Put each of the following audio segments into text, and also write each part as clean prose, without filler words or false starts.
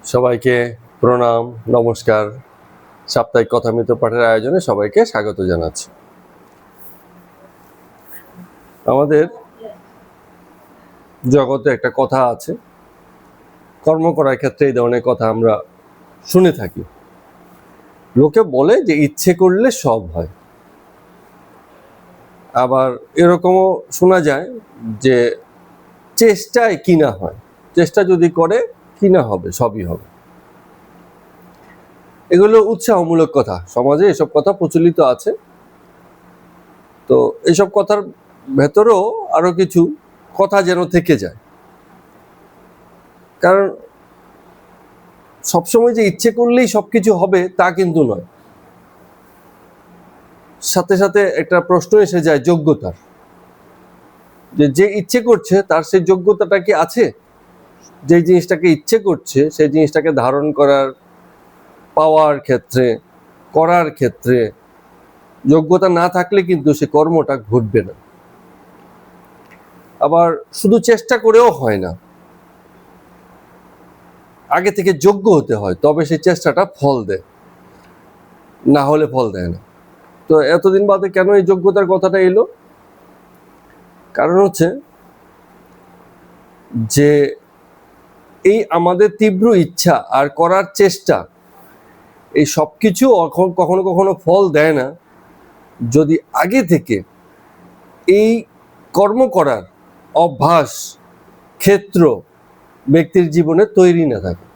সবাইকে প্রণাম, নমস্কার। সাপ্তাহিক কথামৃত পাঠের আয়োজনে সবাইকে স্বাগত জানাচ্ছি। আমাদের জগতে একটা কথা আছে, কর্ম করার ক্ষেত্রে এই ধরনের কথা আমরা শুনে থাকি। লোকে বলে যে ইচ্ছে করলে সব হয়, আবার এরকমও শোনা যায় যে চেষ্টায় কিনা হয়, চেষ্টা যদি করে কিনা হবে, সবই হবে। এগুলো উৎসাহমূলক কথা, সমাজে এসব কথা প্রচলিত আছে। তো এইসব কথার ভেতরেও আরো কিছু কথা যেন থেকে যায়, কারণ সবসময় যে ইচ্ছে করলেই সবকিছু হবে তা কিন্তু নয়। সাথে সাথে একটা প্রশ্ন এসে যায় যোগ্যতার, যে ইচ্ছে করছে তার সেই যোগ্যতাটা কি আছে? যে জিনিসটাকে ইচ্ছে করছে সেই জিনিসটাকে ধারণ করার, পাওয়ার ক্ষেত্রে, করার ক্ষেত্রে যোগ্যতা না থাকলে কিন্তু সে কর্মটা ঘটবে না। আবার শুধু চেষ্টা করেও হয় না, আগে থেকে যোগ্য হতে হয়, তবে সেই চেষ্টাটা ফল দেয়, না হলে ফল দেয় না। তো এতদিন বাদে কেন এই যোগ্যতার কথাটা এলো? কারণ হচ্ছে যে এই আমাদের তীব্র ইচ্ছা আর করার চেষ্টা, এই সব কিছু কখনো কখনো ফল দেয় না যদি আগে থেকে এই কর্ম করার অভ্যাস, ক্ষেত্র ব্যক্তির জীবনে তৈরি না থাকে।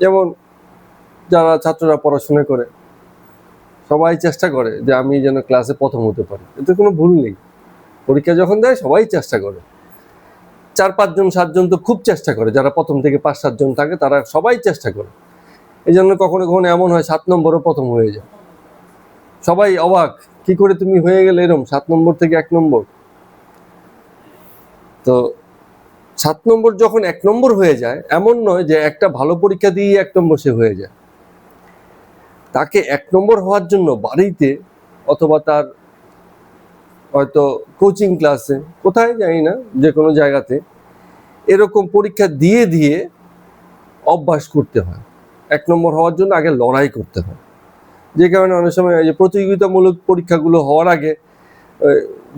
যেমন যারা ছাত্ররা পড়াশোনা করে, সবাই চেষ্টা করে যে আমি যেন ক্লাসে প্রথম হতে পারি, এতে কোনো ভুল নেই। পরীক্ষা যখন দেয় সবাই চেষ্টা করে, 4-5 জন 7 জন তো খুব চেষ্টা করে, যারা প্রথম থেকে 5-7 জন থাকে তারা সবাই চেষ্টা করে। এই জন্য কখনো কখনো এমন হয় 7 নম্বরও প্রথম হয়ে যায়, সবাই অবাক, কি করে তুমি হয়ে গেলে এরকম 7 নম্বর থেকে 1 নম্বর। তো 7 নম্বর যখন 1 নম্বর হয়ে যায়, এমন নয় যে একটা ভালো পরীক্ষা দিয়ে 1 নম্বর সে হয়ে যায়। তাকে 1 নম্বর হওয়ার জন্য বাড়িতে অথবা তার হয়তো কোচিং ক্লাসে, কোথায় জানি না, যে কোনো জায়গাতে এরকম পরীক্ষা দিয়ে দিয়ে অভ্যাস করতে হয়। 1 নম্বর হওয়ার জন্য আগে লড়াই করতে হয়। যে কারণে অনেক সময় এই যে প্রতিযোগিতামূলক পরীক্ষাগুলো হওয়ার আগে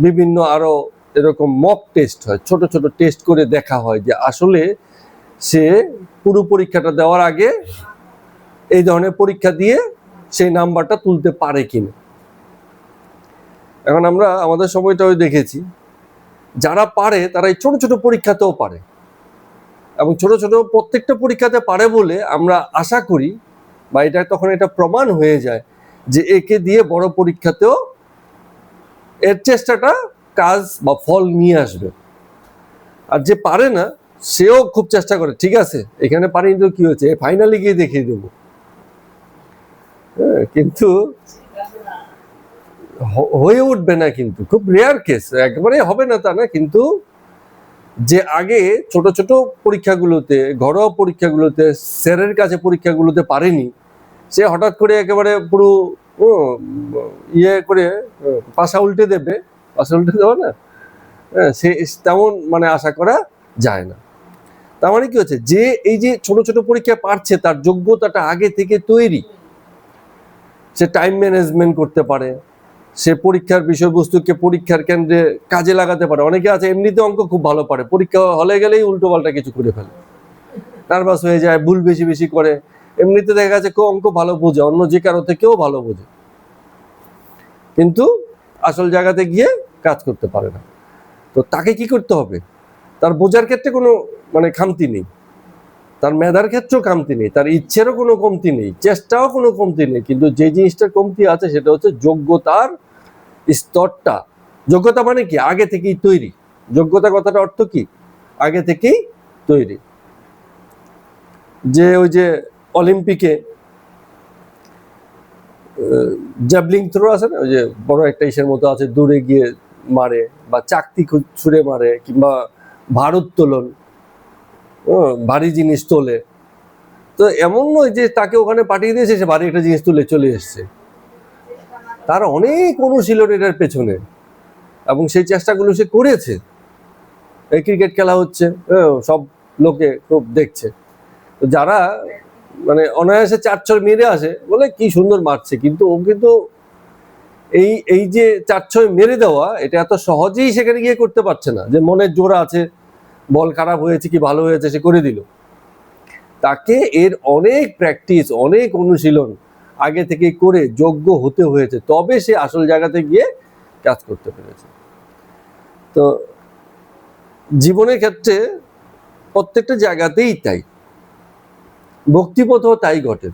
বিভিন্ন আরো এরকম মক টেস্ট হয়, ছোট ছোট টেস্ট করে দেখা হয় যে আসলে সে পুরো পরীক্ষাটা দেওয়ার আগে এই ধরনের পরীক্ষা দিয়ে সেই নাম্বারটা তুলতে পারে কিনা। এখন আমরা আমাদের সময়টাও দেখেছি, যারা পারে তারা এই ছোট ছোট পরীক্ষাতেও পারে, এবং ছোট ছোট প্রত্যেকটা পরীক্ষাতে পারে বলে আমরা আশা করি, বা এটা তখন এটা প্রমাণ হয়ে যায় যে একে দিয়ে বড় পরীক্ষাতেও এর চেষ্টাটা কাজ বা ফল নিয়ে আসবে। আর যে পারে না সেও খুব চেষ্টা করে, ঠিক আছে এখানে পারিনি তো কি হয়েছে, ফাইনালি গিয়ে দেখিয়ে দেবো। কিন্তু হয়ে উঠবে না, কিন্তু খুব রেয়ার কেস, একবারে হবে না তা না, কিন্তু যে আগে ছোট ছোট পরীক্ষাগুলোতে, ঘরোয়া পরীক্ষাগুলোতে, স্যারের কাছে পরীক্ষাগুলোতে পারেনি, সে হঠাৎ করে একেবারে পুরো ইয়ে করে পাশা উল্টে দেবে, পাশা উল্টে দেওয়া না, সে তেমন মানে আশা করা যায় না। তার মানে কি হচ্ছে, যে এই যে ছোট ছোট পরীক্ষা পারছে তার যোগ্যতাটা আগে থেকে তৈরি। সে টাইম ম্যানেজমেন্ট করতে পারে, সে পরীক্ষার বিষয়বস্তুকে পরীক্ষার কেন্দ্রে কাজে লাগাতে পারে। অনেকে আছে এমনিতে অঙ্ক খুব ভালো পারে, পরীক্ষা হলে গেলেই উল্টো পাল্টা কিছু করে ফেলে, নার্ভাস হয়ে যায়, ভুল বেশি বেশি করে। এমনিতে দেখা যাচ্ছে কেউ অঙ্ক ভালো বোঝে, অন্য যে কারো থেকেও ভালো বোঝে, কিন্তু আসল জায়গাতে গিয়ে কাজ করতে পারে না। তো তাকে কি করতে হবে? তার বোঝার ক্ষেত্রে কোনো মানে খামতি নেই, তার মেধার ক্ষেত্রেও খামতি নেই, তার ইচ্ছেরও কোনো কমতি নেই, চেষ্টাও কোনো কমতি নেই, কিন্তু যে জিনিসটার কমতি আছে সেটা হচ্ছে যোগ্যতার স্তরটা। যোগ্যতা মানে কি? আগে থেকেই তৈরি। যোগ্যতা কথাটা অর্থ কি? আগে থেকেই তৈরি। যে ওই যে অলিম্পিকে জ্যাভলিং থ্রো আছে না, ওই যে বড় একটা ইসের মতো আছে, দূরে গিয়ে মারে, বা চাকতি ছুঁড়ে মারে, কিংবা ভারোত্তোলন, ভারী জিনিস তোলে। তো এমন নয় যে তাকে ওখানে পাঠিয়ে দিয়েছে, সে ভারী একটা জিনিস তুলে চলে এসছে। তার অনেক অনুশীলন এটার পেছনে, এবং সেই চেষ্টাগুলো সে করেছে। এই ক্রিকেট খেলা হচ্ছে, সব লোকে খুব দেখছে, তো যারা মানে অনায়াসে 4-6 মেরে আসে বলে কি সুন্দর মারছে, কিন্তু ও কিন্তু এই যে 4-6 মেরে দেওয়া এটা এত সহজেই সেখানে গিয়ে করতে পারছে না, যে মনের জোর আছে, বল খারাপ হয়েছে কি ভালো হয়েছে সে করে দিল। তাকে এর অনেক প্র্যাকটিস, অনেক অনুশীলন আগে থেকে করে যোগ্য হতে হয়েছে, তবে সে আসল জায়গাতে গিয়ে কাজ করতে পেরেছে। তো জীবনের ক্ষেত্রে প্রত্যেকটা জায়গাতেই তাই, ভক্তিপথও তাই ঘটে।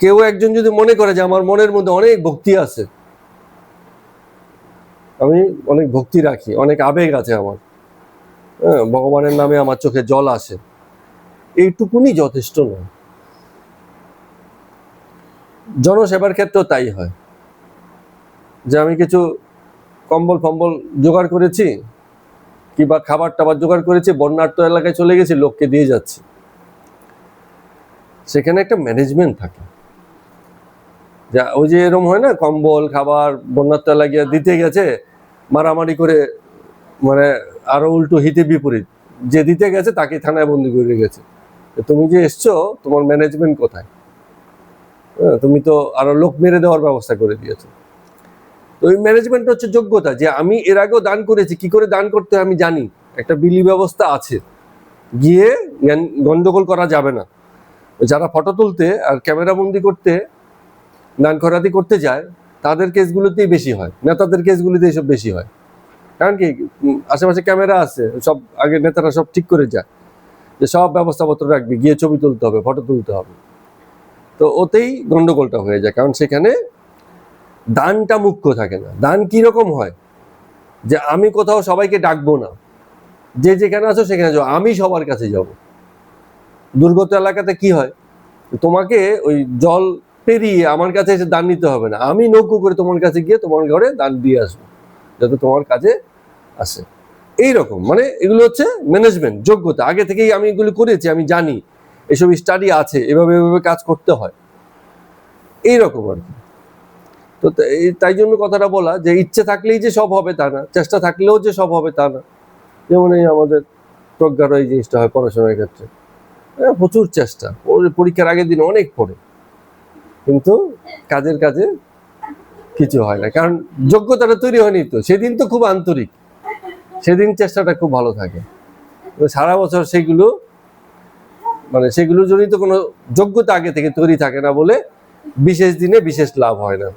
কেউ একজন যদি মনে করে যে আমার মনের মধ্যে অনেক ভক্তি আছে, আমি অনেক ভক্তি রাখি, অনেক আবেগ আছে আমার, হ্যাঁ, ভগবানের নামে আমার চোখে জল আসে, এইটুকুনি যথেষ্ট নয়। জনসেবার ক্ষেত্রেও তাই হয়, যে আমি কিছু কম্বল ফম্বল জোগাড় করেছি কিংবা খাবার টাবার জোগাড় করেছি, বন্যার্ত এলাকায় চলে গেছি, লোককে দিয়ে যাচ্ছি, সেখানে একটা ম্যানেজমেন্ট থাকে। যা ওই যে এরকম হয় না, কম্বল খাবার বন্যার্ত এলাকায় দিতে গেছে, মারামারি করে, মানে আরো উল্টো হিতে বিপরীত, যে দিতে গেছে তাকে থানায় বন্দি করে গেছে। তুমি যে এসছো, তোমার ম্যানেজমেন্ট কোথায়? তুমি তো আরো লোক মেরে দেওয়ার ব্যবস্থা করে দিয়েছো। তো ওই ম্যানেজমেন্ট হচ্ছে যোগ্যতা, যে আমি এর আগেও দান করেছি, কি করে দান করতে হয় আমি জানি, একটা বিলি ব্যবস্থা আছে, গিয়ে গন্ডগোল করা যাবে না। যারা ফটো তুলতে আর ক্যামেরা বন্দি করতে, দান খয়রাতি করতে যায়, তাদের কেসগুলোতেই বেশি হয়, নেতাদের কেসগুলিতে এসব বেশি হয়। কারণ কি, আশেপাশে ক্যামেরা আছে, সব আগে নেতারা সব ঠিক করে যায় যে সব ব্যবস্থাপত্র রাখবি, গিয়ে ছবি তুলতে হবে, ফটো তুলতে হবে। তো ওতেই গন্ডগোলটা হয়ে যায়, কারণ সেখানে দানটা মুখ্য থাকে না। দান কিরকম হয়, যে আমি কোথাও সবাইকে ডাকবো না, যে যেখানে আছো সেখানে যাও, আমি সবার কাছে যাব। দুর্গত এলাকাতে কি হয়, তোমাকে ওই জল পেরিয়ে আমার কাছে এসে দান নিতে হবে না, আমি নৌকো করে তোমার কাছে গিয়ে তোমার ঘরে দান দিয়ে আসবো, যাতে তোমার কাজে আসে। এইরকম, মানে এগুলো হচ্ছে ম্যানেজমেন্ট, যোগ্যতা। আগে থেকেই আমি এগুলো করেছি, আমি জানি, এসব স্টাডি আছে, এভাবে এভাবে কাজ করতে হয়, এইরকম আর কি। তো তাই জন্য কথাটা বলা, যে ইচ্ছে থাকলেই যে সব হবে তা না, চেষ্টা থাকলেও যে সব হবে তা না। যেমন এই আমাদের প্রজ্ঞারও এই জিনিসটা হয় পড়াশোনার ক্ষেত্রে, প্রচুর চেষ্টা, পরীক্ষার আগের দিন অনেক পড়ে, কিন্তু কাজের কাজে কিছু হয় না, কারণ যোগ্যতাটা তৈরি হয়নি। তো সেদিন তো খুব আন্তরিক, সেদিন চেষ্টাটা খুব ভালো থাকে, সারা বছর সেগুলো, মানে সেগুলোর জন্যই তো কোনো যোগ্যতা আগে থেকে তৈরি থাকে না বলে বিশেষ দিনে বিশেষ লাভ হয় না।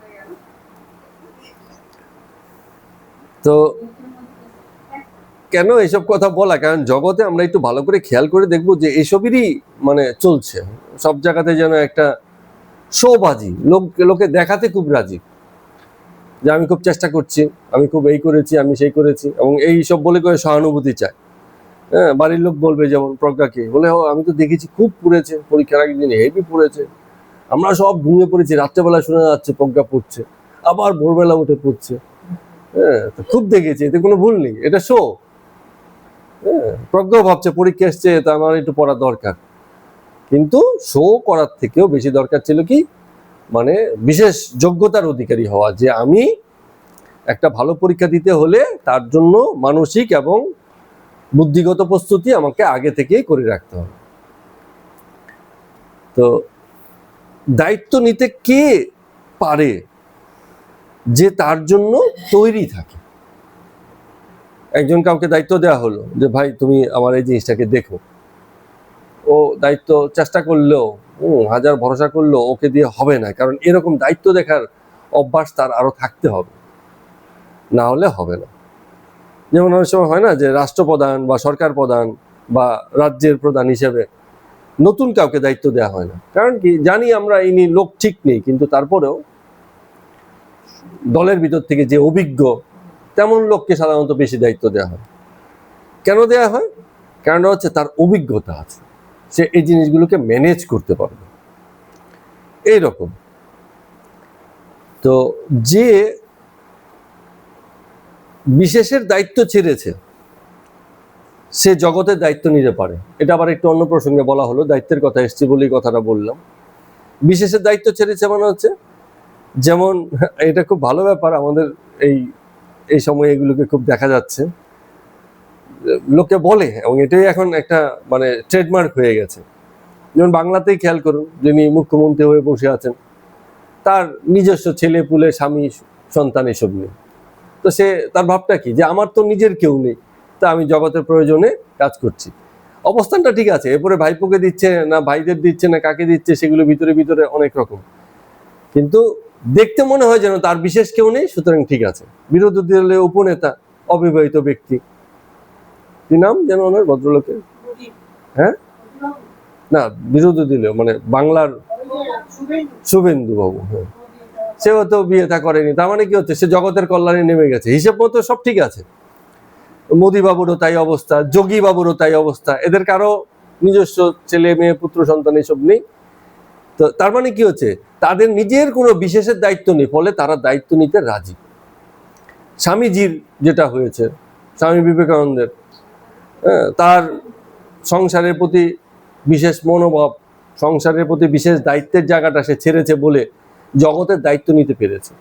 তো কেন এসব কথা বলা, কারণ জগতে আমরা একটু ভালো করে খেয়াল করে দেখবো যে এসবেরই মানে চলছে সব জায়গাতে, যেন একটা শোবাজি, লোকে দেখাতে খুব রাজি, যে আমি খুব চেষ্টা করছি, আমি খুব এই করেছি, আমি সেই করেছি, এবং এই সব বলে করে সহানুভূতি চায়। হ্যাঁ, বাড়ির লোক বলবে, যেমন প্রজ্ঞাকে বলে, আমি তো দেখেছি খুব পড়েছে, পরীক্ষার আগের দিন হেভি পড়েছে, আমরা সব ঘুমিয়ে পড়েছি, রাত্রেবেলা শোনা যাচ্ছে প্রজ্ঞা পড়ছে, আবার ভোরবেলা উঠে পড়ছে। হ্যাঁ, তো খুব দেখেছি, এতে কোনো ভুল নেই, এটা শো। হ্যাঁ, প্রজ্ঞাও ভাবছে পরীক্ষা এসছে, তা আমার একটু পড়া দরকার, কিন্তু শো করার থেকেও বেশি দরকার ছিল কি, মানে বিশেষ যোগ্যতার অধিকারী হওয়া, যে আমি একটা ভালো পরীক্ষা দিতে হলে তার জন্য মানসিক এবং বুদ্ধিগত প্রস্তুতি আমাকে আগে থেকেই করে রাখতে হবে। তো দায়িত্ব নিতে কে পারে, যে তার জন্য তৈরি থাকে। একজন কাউকে দায়িত্ব দেওয়া হলো, যে ভাই তুমি আমার এই জিনিসটাকে দেখো, ও দায়িত্ব চেষ্টা করলেও, হাজার ভরসা করলেও ওকে দিয়ে হবে না, কারণ এরকম দায়িত্ব দেখার অভ্যাস তার আরো থাকতে হবে, না হলে হবে না। যেমন অনেক সময় হয় না, যে রাষ্ট্রপ্রধান বা সরকার প্রধান বা রাজ্যের প্রধান হিসেবে নতুন কাউকে দায়িত্ব দেওয়া হয় না, কারণ কি, জানি আমরা ইনি লোক ঠিক নেই, কিন্তু তারপরেও দলের ভিতর থেকে যে অভিজ্ঞ তেমন লোককে সাধারণত বেশি দায়িত্ব দেওয়া হয়। কেন দেওয়া হয়? কারণ হচ্ছে তার অভিজ্ঞতা আছে, সে এই জিনিসগুলোকে ম্যানেজ করতে পারবে, এইরকম। তো যে বিশেষের দায়িত্ব ছেড়েছে, সে জগতের দায়িত্ব নিতে পারে। এটা আবার একটু অন্য প্রসঙ্গে বলা হলো, দায়িত্বের কথা এসছে বলেই কথাটা বললাম। বিশেষের দায়িত্ব ছেড়েছে মানে হচ্ছে, যেমন এটা খুব ভালো ব্যাপার, আমাদের এই সময় এগুলোকে খুব দেখা যাচ্ছে, লোকে বলে, এবং এটাই এখন একটা মানে ট্রেডমার্ক হয়ে গেছে। যেমন বাংলাতেই খেয়াল করুন, যিনি মুখ্যমন্ত্রী হয়ে বসে আছেন, তার নিজস্ব ছেলে পুলে স্বামী সন্তান এসব নেই। তো সে তার ভাবটা কি, যে আমার তো নিজের কেউ নেই, তা আমি জগতের প্রয়োজনে কাজ করছি। অবস্থানটা ঠিক আছে, এরপরে ভাইপোকে দিচ্ছে না ভাইদের দিচ্ছে না কাকে দিচ্ছে, সেগুলো ভিতরে ভিতরে অনেক রকম, কিন্তু দেখতে মনে হয় যেন তার বিশেষ কেউ নেই, সুতরাং ঠিক আছে। বিরোধী দলের উপনেতা, অবিবাহিত ব্যক্তি, কি নাম যেন ওনার ভদ্রলোকের, হ্যাঁ না বিরোধী দলীয় মানে বাংলার শুভেন্দু বাবু, হ্যাঁ, সেও তো বিয়ে থা করেনি, তার মানে কি হচ্ছে, সে জগতের কল্যাণে নেমে গেছে, হিসেব মতো সব ঠিক আছে। মোদী বাবুরও তাই অবস্থা, যোগী বাবুরও তাই অবস্থা, এদের কারো নিজস্ব ছেলে মেয়ে পুত্র সন্তান এসব নেই। তো তার মানে কি হচ্ছে, তাদের নিজের কোনো বিশেষের দায়িত্ব নেই, ফলে তারা দায়িত্ব নিতে রাজি। স্বামীজির যেটা হয়েছে, স্বামী বিবেকানন্দের, তার সংসারের প্রতি বিশেষ মনোভাব, সংসারের প্রতি বিশেষ দায়িত্বের জায়গাটা সে ছেড়েছে বলে জগতের দায়িত্ব নিতে পেরেছে।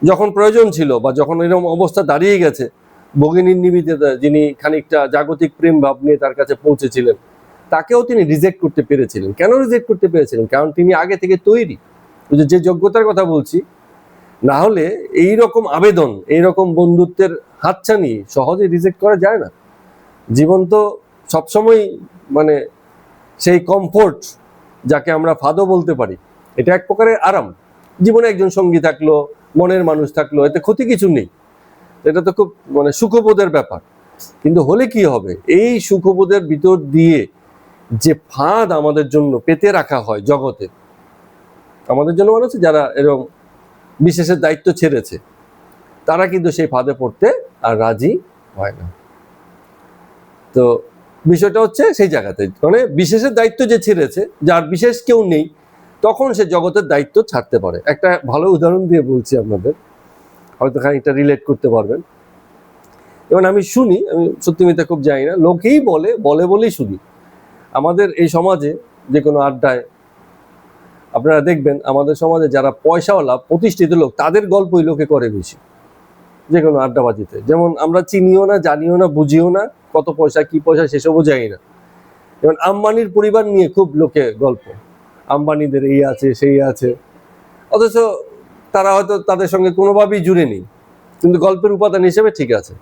যখন প্রয়োজন ছিল বা যখন এরকম অবস্থা দাঁড়িয়ে গেছে, ভগিনীর নিবেদিতা যিনি খানিকটা জাগতিক প্রেম ভাব নিয়ে তার কাছে পৌঁছেছিলেন, তাকেও তিনি রিজেক্ট করতে পেরেছিলেন। কেন রিজেক্ট করতে পেরেছিলেন? কারণ তিনি আগে থেকে তৈরি, যে যোগ্যতার কথা বলছি। না হলে এইরকম আবেদন, এইরকম বন্ধুত্বের হাতছানি সহজে রিজেক্ট করা যায় না। জীবন তো সবসময় মানে সেই কমফোর্ট, যাকে আমরা ফাদও বলতে পারি, এটা এক প্রকারের আরাম। জীবনে একজন সঙ্গী থাকলো, মনের মানুষ থাকলো, এতে ক্ষতি কিছু নেই, এটা তো খুব মানে সুখবোধের ব্যাপার। কিন্তু হলে কি হবে, এই সুখবোধের ভিতর দিয়ে যে ফাঁদ আমাদের জন্য পেতে রাখা হয় জগতে, আমাদের জন্য মানে হচ্ছে যারা এরকম বিশেষের দায়িত্ব ছেড়েছে, তারা কিন্তু সেই ফাঁদে পড়তে আর রাজি হয় না। তো বিষয়টা হচ্ছে সেই জায়গাতে, মানে বিশেষের দায়িত্ব যে ছেড়েছে, যার বিশেষ কেউ নেই, তখন সে জগতের দায়িত্ব ছাড়তে পারে। একটা ভালো উদাহরণ দিয়ে বলছি আপনাদের, হয়তো খানিকটা রিলেট করতে পারবেন। যেমন আমি শুনি, আমি সত্যি মিথ্যা খুব জানি না, লোকেই বলে বলেই শুনি, আমাদের এই সমাজে যে কোনো আড্ডায় আপনারা দেখবেন, আমাদের সমাজে যারা পয়সাওয়ালা প্রতিষ্ঠিত লোক, তাদের গল্পই লোকে করে বেশি যে কোনো আড্ডাবাজিতে। যেমন আমরা চিনিও না, জানিও না, বুঝিও না কত পয়সা কি পয়সা, সেসবও জানি না। যেমন আম্বানির পরিবার নিয়ে খুব লোকে গল্প, আম্বানিদের এই আছে সেই আছে, অথচ তারা হয়তো তাদের সঙ্গে কোনোভাবেই জুড়ে নেই, কিন্তু গল্পের উপাদান হিসেবে ঠিক আছে।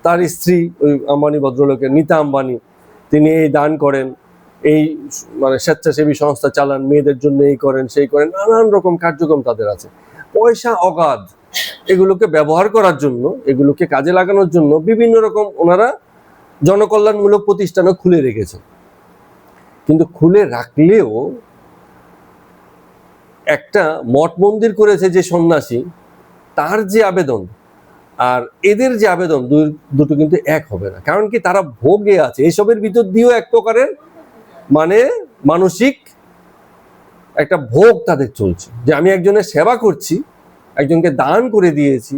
তার স্ত্রী ওই আম্বানি ভদ্রলোকের, নীতা আম্বানি, তিনি এই দান করেন, এই মানে স্বেচ্ছাসেবী সংস্থা চালান, মেয়েদের জন্য এই করেন সেই করেন, নানান রকম কার্যক্রম তাদের আছে। পয়সা অগাধ, এগুলোকে ব্যবহার করার জন্য, এগুলোকে কাজে লাগানোর জন্য বিভিন্ন রকম ওনারা জনকল্যাণমূলক প্রতিষ্ঠানও খুলে রেখেছে। কিন্তু খুলে রাখলেও একটা মঠ মন্দির করেছে যে সন্ন্যাসী, তার যে আবেদন আর এদের যে আবেদন, দুটো কিন্তু এক হবে না। কারণ কি, তারা ভোগে আছে, এসবের ভিতর দিয়েও এক প্রকারের মানে মানসিক একটা ভোগ তাদের চলছে, যে আমি একজনের সেবা করছি, একজনকে দান করে দিয়েছি,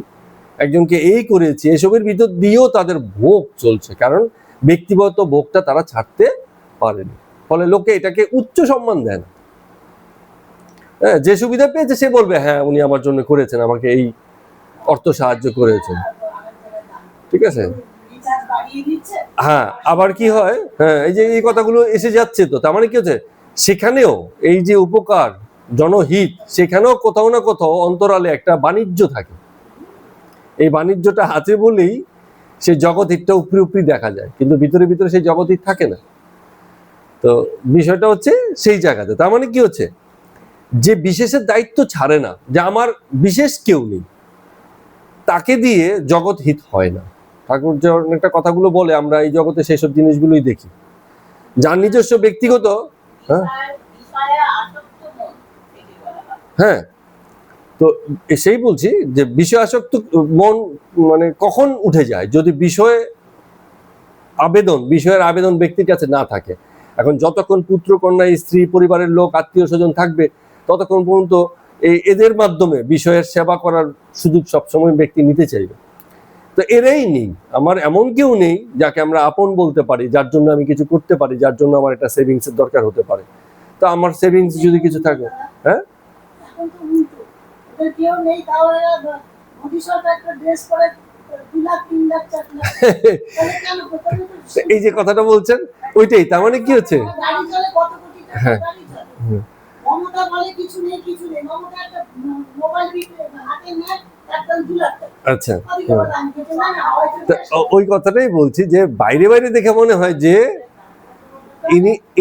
একজনকে এই করেছি, এসবের ভিতর দিয়েও তাদের ভোগ চলছে। কারণ ব্যক্তিগত ভোগটা তারা ছাড়তে পারেনি, ফলে লোকে এটাকে উচ্চ সম্মান দেয় না। হ্যাঁ, যে সুবিধা পেয়েছে সে বলবে হ্যাঁ উনি আমার জন্য করেছেন, আমাকে এই অর্থ সাহায্য করেছেন, ঠিক আছে। হ্যাঁ, আবার কি হয়, হ্যাঁ এই যে এই কথাগুলো এসে যাচ্ছে, তো তার মানে কি হচ্ছে, সেখানেও এই যে উপকার জনহিত, সেখানেও কোথাও না কোথাও অন্তরালে একটা বাণিজ্য থাকে। এই বাণিজ্যটা আছে বলেই সেই জগৎ হিতটা উপরি উপরি দেখা যায়, কিন্তু ভিতরে ভিতরে সেই জগৎ হিত থাকে না। তো বিষয়টা হচ্ছে সেই জায়গাতে, তার মানে কি হচ্ছে, যে বিশেষের দায়িত্ব ছাড়ে না, যে আমার বিশেষ কেউ নেই, তাকে দিয়ে জগৎ হিত হয় না। ঠাকুর যে অনেকটা কথাগুলো বলে, আমরা এই জগতে সেসব জিনিসগুলোই দেখি, যার নিজস্ব ব্যক্তিগত হ্যাঁ। তো সেই বলছি যে বিষয় আসক্ত মন মানে কখন উঠে যায়, যদি বিষয়ের আবেদন ব্যক্তির কাছে না থাকে। এখন যতক্ষণ পুত্র কন্যা স্ত্রী পরিবারের লোক আত্মীয় স্বজন থাকবে, ততক্ষণ পর্যন্ত এদের মাধ্যমে বিষয়ের সেবা করার সুযোগ সবসময় ব্যক্তি নিতে চাইবে। তো এরাই নেই, আমার এমন কেউ নেই যাকে আমরা আপন বলতে পারি, যার জন্য আমি কিছু করতে পারি, যার জন্য আমার একটা সেভিংস এর দরকার হতে পারে। তো আমার সেভিংস যদি কিছু থাকে, হ্যাঁ এই যে কথাটা বলছেন ওইটাই, তার মানে কি হচ্ছে, হ্যাঁ মমতা বলে কিছু নেই কিছু নেই, মমতা একটা মোবাইল হাতে নেয় একদম 2 লাখ টাকা। আচ্ছা ওদিকে বলে আমি কিছু না না তো ওই কথাটাই বলছি যে বাইরে বাইরে দেখে মনে হয় যে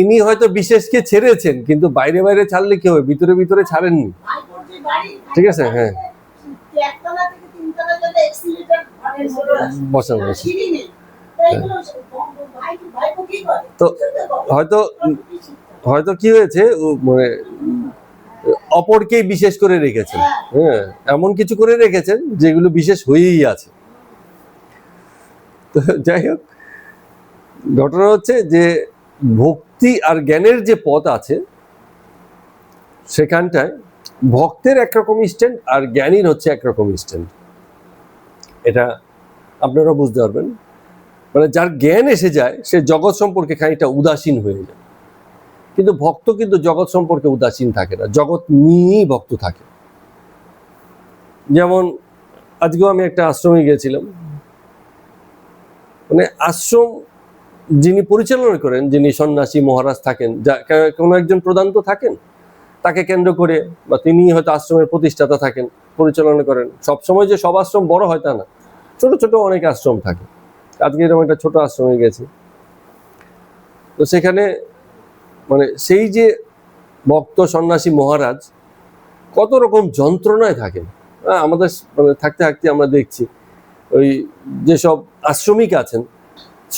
ইনি হয়তো বিশেষকে ছেড়েছেন, কিন্তু বাইরে বাইরে ছাড়লে কি হবে, ভিতরে ভিতরে ছাড়েননি। ঠিক আছে, হ্যাঁ একতলা থেকে 3 তলা যদি এক্সিলেটর বসানো আছে। সিঁড়ি নেই, এইগুলো ভাইপো কি করে? তো হয়তো হয়তো কি হয়েছে, মানে অপরকেই বিশেষ করে রেখেছেন, হ্যাঁ এমন কিছু করে রেখেছেন যেগুলো বিশেষ হয়েই আছে। তো যাই হোক, ঘটনা হচ্ছে যে ভক্তি আর জ্ঞানের যে পথ আছে সেখানটায় ভক্তের একরকম স্ট্যান্ড আর জ্ঞানীর হচ্ছে একরকম স্ট্যান্ড, এটা আপনারা বুঝতে পারবেন। মানে যার জ্ঞান এসে যায় সে জগৎ সম্পর্কে খানিকটা উদাসীন হয়ে যায়, কিন্তু ভক্ত কিন্তু জগৎ সম্পর্কে উদাসীন থাকে না, জগৎ নিয়েই ভক্ত থাকে। যেমন আজকেও আমি একটা আশ্রমে গিয়েছিলাম, মানে আশ্রম যিনি পরিচালনা করেন, যিনি সন্ন্যাসী মহারাজ থাকেন, কোনো একজন প্রধান তো থাকেন, তাকে কেন্দ্র করে বা তিনি হয়তো আশ্রমের প্রতিষ্ঠাতা থাকেন, পরিচালনা করেন। সবসময় যে সব আশ্রম বড় হয় তা না, ছোট ছোট অনেক আশ্রম থাকে। আজকে এরকম একটা ছোট আশ্রমে গেছি, তো সেখানে মানে সেই যে ভক্ত সন্ন্যাসী মহারাজ কত রকম যন্ত্রণায় থাকেন। আমাদের মানে থাকতে থাকতে আমরা দেখছি ওই যেসব আশ্রমিক আছেন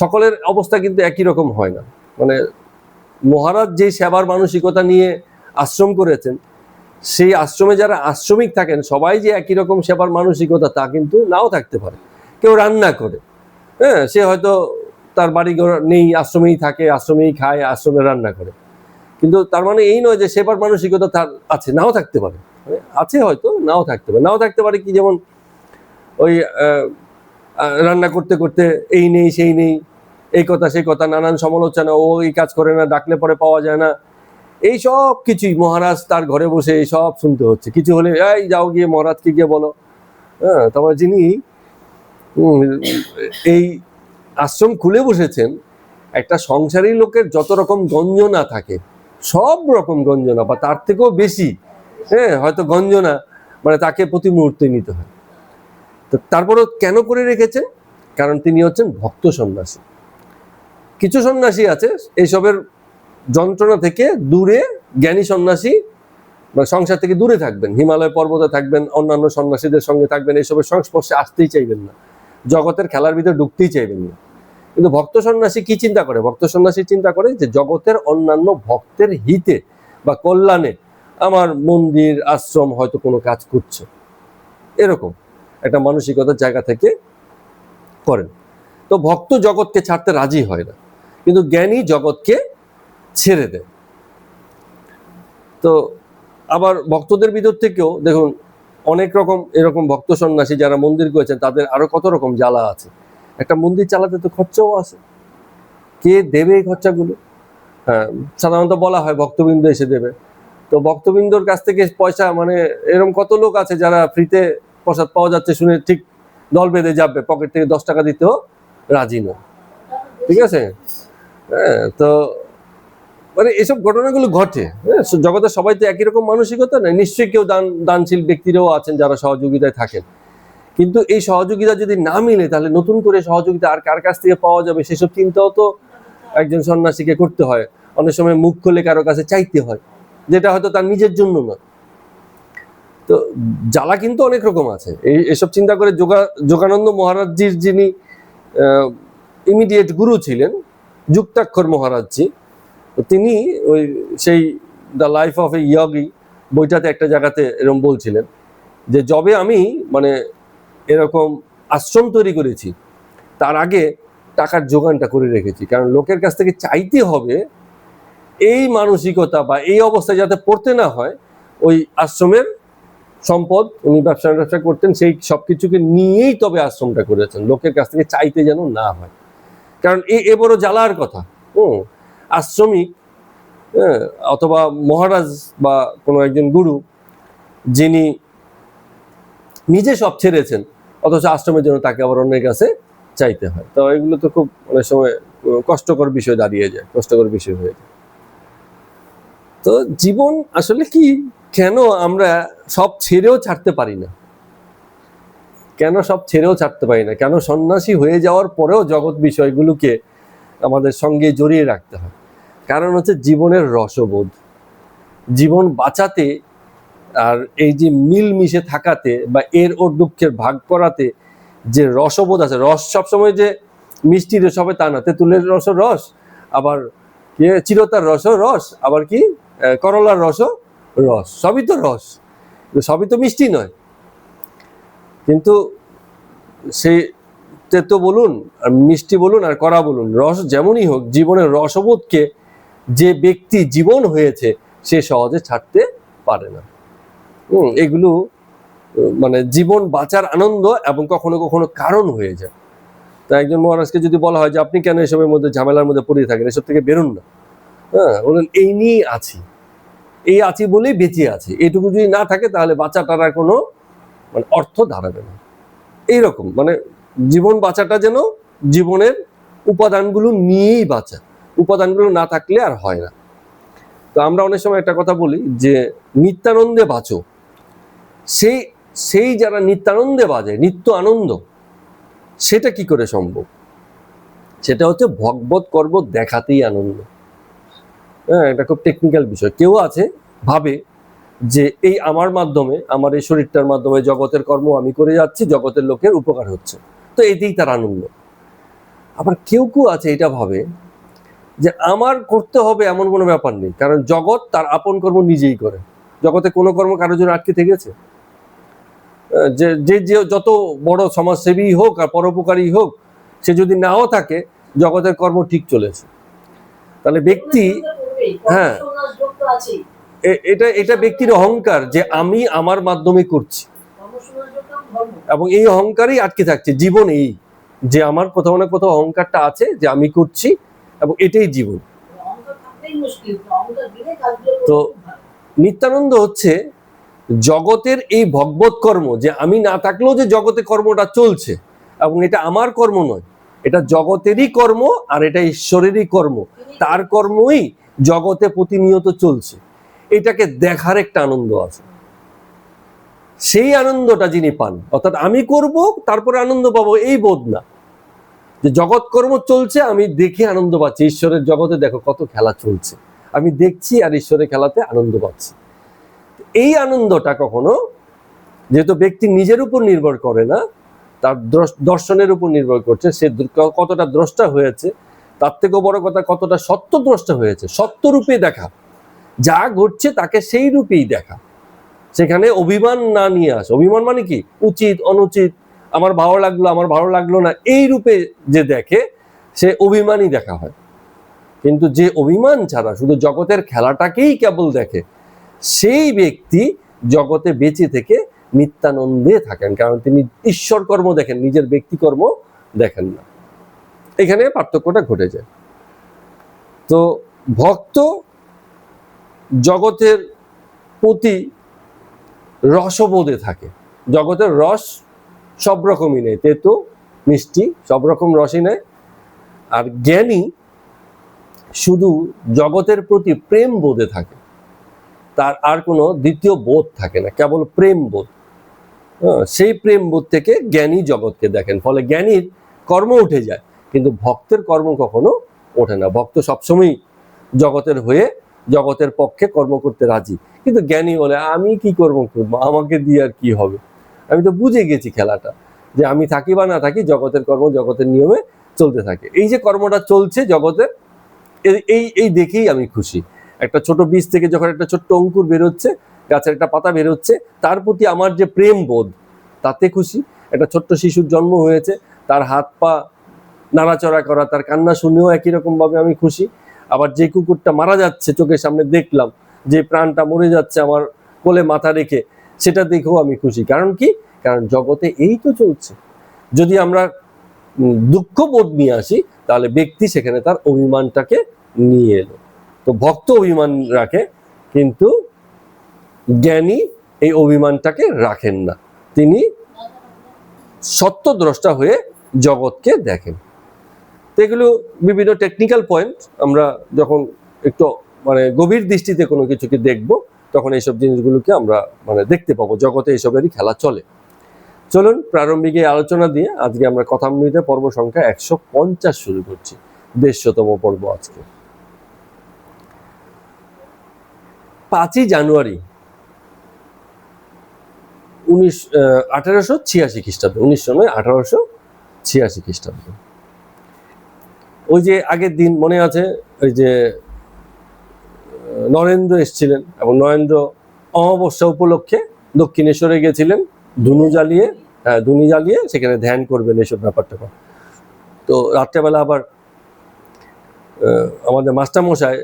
সকলের অবস্থা কিন্তু একই রকম হয় না। মানে মহারাজ যে সেবার মানসিকতা নিয়ে আশ্রম করেছেন, সেই আশ্রমে যারা আশ্রমিক থাকেন সবাই যে একই রকম সেবার মানসিকতা তা কিন্তু নাও থাকতে পারে। কেউ রান্না করে, হ্যাঁ সে হয়তো তার বাড়ি নেই, আশ্রমেই থাকে, আশ্রমেই খায়, আশ্রমে রান্না করে, কিন্তু তার মানে এই নয় যে সেবার মানসিকতা তার আছে, নাও থাকতে পারে, আছে হয়তো নাও থাকতে পারে। নাও থাকতে পারে কি, যেমন ওই রান্না করতে করতে এই নেই সেই নেই, এই কথা সেই কথা, নানান সমালোচনা, ও এই কাজ করে না, ডাকলে পরে পাওয়া যায় না, এই সব কিছুই মহারাজ তার ঘরে বসে এই সব শুনতে হচ্ছে। কিছু হলে এই যাও গিয়ে মহারাজকে গিয়ে বলো। হ্যাঁ, তারপরে যিনি এই আশ্রম খুলে বসেছেন, একটা সংসারী লোকের যত রকম গঞ্জনা থাকে, সব রকম গঞ্জনা বা তার থেকেও বেশি, হ্যাঁ হয়তো গঞ্জনা, মানে তাকে প্রতি মুহূর্তে নিতে হয়। তো তারপরও কেন করে রেখেছেন, কারণ তিনি হচ্ছেন ভক্ত সন্ন্যাসী। কিছু সন্ন্যাসী আছে এইসবের যন্ত্রণা থেকে দূরে, জ্ঞানী সন্ন্যাসী মানে সংসার থেকে দূরে থাকবেন, হিমালয় পর্বতে থাকবেন, অন্যান্য সন্ন্যাসীদের সঙ্গে থাকবেন, এইসবের সংস্পর্শে আসতেই চাইবেন না, জগতের খেলার ভিতরে ঢুকতেই চাইবেন না। কিন্তু ভক্ত সন্ন্যাসী কি চিন্তা করে, ভক্ত সন্ন্যাসী চিন্তা করে যে জগতের অন্যান্য ভক্তের হিতে বা কল্যাণে আমার মন্দির আশ্রম হয়তো কোনো কাজ করছে, এরকম একটা মানসিকতার জায়গা থেকে করেন। তো ভক্ত জগৎকে ছাড়তে রাজি হয় না, কিন্তু জ্ঞানী জগৎকে ছেড়ে দেয়। তো আবার ভক্তদের ভিতর থেকেও দেখুন অনেক রকম এরকম ভক্ত সন্ন্যাসী যারা মন্দির করেছেন, তাদের আরো কত রকম জ্বালা আছে। একটা মন্দির চালাতে তো খরচাও আছে, কে দেবে এই খরচাগুলো? হ্যাঁ, সাধারণত বলা হয় ভক্তবৃন্দ এসে দেবে। তো ভক্তবৃন্দর কাছ থেকে পয়সা, মানে এরকম কত লোক আছে যারা ফ্রিতে প্রসাদ পাওয়া যাচ্ছে শুনে ঠিক দল বেঁধে যাবে, পকেট থেকে 10 টাকা দিতেও রাজি নয়। ঠিক আছে, হ্যাঁ তো মানে এসব ঘটনাগুলো ঘটে। হ্যাঁ, জগতের সবাই তো একই রকম মানসিকতা নয়, নিশ্চয়ই কেউ দানশীল ব্যক্তিরাও আছেন যারা সহযোগিতায় থাকেন, কিন্তু এই সহযোগিতা যদি না মিলে তাহলে নতুন করে সহযোগিতা আর কার কাছ থেকে পাওয়া যাবে সেসব চিন্তাও তো একজন সন্ন্যাসীকে করতে হয়। অনেক সময় মুখ খুলে কারো কাছে চাইতে হয়, যেটা হয়তো তার নিজের জন্য না। তো জ্বালা কিন্তু অনেক রকম আছে। এসব চিন্তা করে যোগানন্দ মহারাজজির যিনি ইমিডিয়েট গুরু ছিলেন, যুক্তাক্ষর মহারাজজি, তিনি ওই সেই দ্য লাইফ অফ এ ইয়গি বইটাতে একটা জায়গাতে এরকম বলছিলেন যে যবে আমি মানে এরকম আশ্রম তৈরি করেছি তার আগে টাকার যোগানটা করে রেখেছি, কারণ লোকের কাছ থেকে চাইতে হবে এই মানসিকতা বা এই অবস্থায় যাতে পড়তে না হয়। ওই আশ্রমের সম্পদ উনি ব্যবসা করতেন, সেই সবকিছুকে নিয়েই তবে আশ্রমটা করেছেন, লোকের কাছ থেকে চাইতে যেন না হয়। কারণ এ বড় জ্বালার কথা। আশ্রমিক অথবা মহারাজ বা কোনো একজন গুরু যিনি নিজে সব ছেড়েছেন, অথচ আশ্রমের জন্য তাকে আবার অন্যের কাছে চাইতে হয়। তো এগুলো তো খুব অনেক সময় কষ্টকর বিষয় দাঁড়িয়ে যায়, কষ্টকর বিষয় হয়ে যায়। তো জীবন আসলে কি, কেন আমরা সব ছেড়েও ছাড়তে পারি না, কেন সব ছেড়েও ছাড়তে পারি না, কেন সন্ন্যাসী হয়ে যাওয়ার পরেও জগৎ বিষয়গুলোকে আমাদের সঙ্গে জড়িয়ে রাখতে হয়? কারণ হচ্ছে জীবনের রসবোধ, জীবন বাঁচাতে আর এই যে মিলমিশে থাকাতে বা এর ওর দুঃখের ভাগ করাতে যে রসবোধ আছে। রস সবসময় যে মিষ্টি রস হবে তা না, তেঁতুলের রস রস, আবার কি চিরতার রস রস, আবার কি করলার রস রস, সবই তো রস, সবই তো মিষ্টি নয়। কিন্তু সেই তেতো বলুন আর মিষ্টি বলুন আর কড়া বলুন, রস যেমনই হোক, জীবনের রসবোধকে যে ব্যক্তি জীবন হয়েছে সে সহজে ছাড়তে পারে না। এগুলো মানে জীবন বাঁচার আনন্দ এবং কখনো কখনো কারণ হয়ে যায়। তা একজন মহারাজকে যদি বলা হয় যে আপনি কেন এসবের মধ্যে ঝামেলার মধ্যে পড়ে থাকেন, এসব থেকে বেরোন না, হ্যাঁ বলেন এই নিয়েই আছি, এই আছি বলেই বেঁচে আছি, এইটুকু যদি না থাকে তাহলে বাঁচাটার আর কোনো মানে অর্থ দাঁড়াবে না। এইরকম মানে জীবন বাঁচাটা যেন জীবনের উপাদানগুলো নিয়েই বাঁচা, উপাদানগুলো না থাকলে আর হয় না। তো আমরা অনেক সময় একটা কথা বলি যে নিত্যানন্দে বাঁচো, সেই সেই যারা নিত্যানন্দে বাজে, নিত্য আনন্দ, সেটা কি করে সম্ভব? সেটা হচ্ছে ভগবত কর্ম দেখাতেই আনন্দ। হ্যাঁ, এটা খুব টেকনিক্যাল বিষয়। কেউ আছে ভাবে যে এই আমার মাধ্যমে, আমার এই শরীরটার মাধ্যমে জগতের কর্ম আমি করে যাচ্ছি, জগতের লোকের উপকার হচ্ছে, তো এতেই তার আনন্দ। আবার কেউ কেউ আছে এটা ভাবে যে আমার করতে হবে এমন কোনো ব্যাপার নেই, কারণ জগৎ তার আপন কর্ম নিজেই করে, জগতে কোনো কর্ম কারোর জন্য আটকে থেকেছে? যে যে যত বড় সমাজসেবী হোক আর পরোপকারী হোক, সে যদি নাও থাকে জগতের কর্ম ঠিক চলেছে। তাহলে ব্যক্তি, হ্যাঁ এটা এটা ব্যক্তির অহংকার যে আমি আমার মাধ্যমে করছি, এবং এই অহংকারই আটকে থাকছে জীবন। এই যে আমার কোথাও না কোথাও অহংকারটা আছে যে আমি করছি এবং এটাই জীবন। তো নিত্যানন্দ হচ্ছে জগতের এই ভগবত কর্ম, যে আমি না থাকলেও যে জগতে কর্মটা চলছে, এবং এটা আমার কর্ম নয়, এটা জগতেরই কর্ম আর এটা ঈশ্বরেরই কর্ম, তার কর্মই জগতে প্রতিনিয়ত চলছে, এটাকে দেখার একটা আনন্দ আছে। সেই আনন্দটা যিনি পান, অর্থাৎ আমি করব তারপরে আনন্দ পাবো, এই বোধ না যে জগৎ কর্ম চলছে আমি দেখে আনন্দ পাচ্ছি, ঈশ্বরের জগতে দেখো কত খেলা চলছে, আমি দেখছি আর ঈশ্বরের খেলাতে আনন্দ পাচ্ছি। এই আনন্দটা কখনো, যেহেতু ব্যক্তি নিজের উপর নির্ভর করে না, তার দর্শনের উপর নির্ভর করছে, সে কতটা দ্রষ্টা হয়েছে, তার থেকেও বড় কথা কতটা সত্য দ্রষ্টা হয়েছে, সত্য রূপে দেখা, যা ঘটছে তাকে সেই রূপেই দেখা, সেখানে অভিমান না নিয়ে আসে। অভিমান মানে কি, উচিত অনুচিত, আমার ভালো লাগলো আমার ভালো লাগলো না, এই রূপে যে দেখে সে অভিমানই দেখা হয়। কিন্তু যে অভিমান ছাড়া শুধু জগতের খেলাটাকেই কেবল দেখে, সেই ব্যক্তি জগতে বেঁচে থেকে নিত্যানন্দে থাকেন, কারণ তিনি ঈশ্বর কর্ম দেখেন, নিজের ব্যক্তি কর্ম দেখেন না। এখানে পার্থক্যটা ঘটে যায়। তো ভক্ত জগতের প্রতি রসবোধে থাকে, জগতের রস সব রকমই নেয়, তেতো মিষ্টি সব রকম রসই নেয়। আর জ্ঞানী শুধু জগতের প্রতি প্রেম বোধে থাকে, তার আর কোনো দ্বিতীয় বোধ থাকে না, কেবল প্রেম বোধ। সেই প্রেম বোধ থেকে জ্ঞানী জগৎকে দেখেন, ফলে জ্ঞানীর কর্ম উঠে যায়, কিন্তু ভক্তের কর্ম কখনো ওঠে না। ভক্ত সবসময় জগতের হয়ে জগতের পক্ষে কর্ম করতে রাজি, কিন্তু জ্ঞানী বলে আমি কি কর্ম করবো, আমাকে দিয়ে আর কি হবে, আমি তো বুঝে গেছি খেলাটা, যে আমি থাকি বা না থাকি জগতের কর্ম জগতের নিয়মে চলতে থাকে। এই যে কর্মটা চলছে জগতের, এই দেখেই আমি খুশি। একটা ছোট বীজ থেকে যখন একটা ছোট্ট অঙ্কুর বেরোচ্ছে, গাছের একটা পাতা বেরোচ্ছে, তার প্রতি আমার যে প্রেম বোধ, তাতে খুশি। একটা ছোট্ট শিশুর জন্ম হয়েছে, তার হাত পা নাড়াচড়া করা, তার কান্না শুনেও একই রকম ভাবে আমি খুশি। আবার যে কুকুরটা মারা যাচ্ছে চোখের সামনে দেখলাম, যে প্রাণটা মরে যাচ্ছে আমার কোলে মাথা রেখে, সেটা দেখেও আমি খুশি। কারণ কি, কারণ জগতে এই তো চলছে। যদি আমরা দুঃখ বোধ নিয়ে আসি, তাহলে ব্যক্তি সেখানে তার অভিমানটাকে নিয়ে এলো। তো ভক্ত অভিমান রাখে, কিন্তু জ্ঞানী এই অভিমানটাকে রাখেন না, তিনি সত্যদ্রষ্টা হয়ে জগৎকে দেখেন। তো এগুলো বিভিন্ন টেকনিক্যাল পয়েন্ট, আমরা যখন একটু মানে গভীর দৃষ্টিতে কোনো কিছুকে দেখব তখন এইসব জিনিসগুলোকে আমরা মানে দেখতে পাবো, জগতে এইসবেরই খেলা চলে। চলুন প্রারম্ভিক এই আলোচনা দিয়ে আজকে আমরা কথামৃতে পর্ব সংখ্যা 150 শুরু করছি, 150তম পর্ব আজকে। 5ই জানুয়ারি 1886 খ্রিস্টাব্দ, 1900 নয় 1886 খ্রিস্টাব্দ। ওই যে আগের দিন মনে আছে, ওই যে নরেন্দ্র এসেছিলেন এবং নরেন্দ্র অমাবস্যা উপলক্ষে দক্ষিণেশ্বরে গেছিলেন ধুনি জ্বালিয়ে সেখানে ধ্যান করবেন এসব ব্যাপারটা। তো রাত্রেবেলা আবার আমাদের মাস্টারমশাই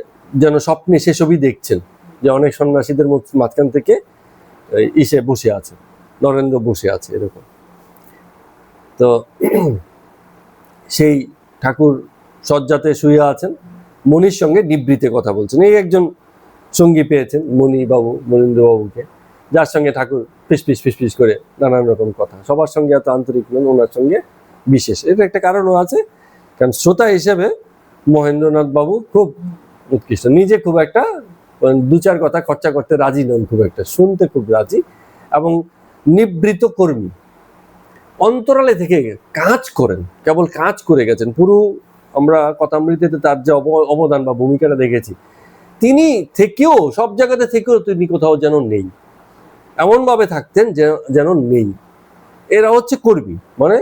যেন স্বপ্নে সেসবই দেখছেন, যে অনেক সন্ন্যাসীদের মাঝখান থেকে ইসে বসে আছে, নরেন্দ্র বসে আছে এরকম। তো সেই ঠাকুর শয্যাতে শুয়ে আছেন, মনির সঙ্গে নিবৃতে কথা বলছেন। এই একজন সঙ্গী পেয়েছেন মনীন্দ্রবাবুকে, যার সঙ্গে ঠাকুর ফিস করে নানান রকম কথা, সবার সঙ্গে এত আন্তরিক নন, ওনার সঙ্গে বিশেষ। এটা একটা কারণও আছে, কারণ শ্রোতা হিসেবে মহেন্দ্রনাথ বাবু খুব উৎকৃষ্ট, নিজে খুব একটা 2-4 কথা খরচা করতে রাজি নন, খুব একটা শুনতে খুব রাজি এবং নিবৃত কর্মী, অন্তরালে থেকে কাজ করেন, কেবল কাজ করে গেছেন পুরো। আমরা কথামৃতেতে তার যে অবদান বা ভূমিকাটা দেখেছি, তিনি থেকেও সব জায়গাতে থেকেও তিনি কোথাও যেন নেই, এমন ভাবে থাকতেন যেন নেই। এরা হচ্ছে কর্মী, মানে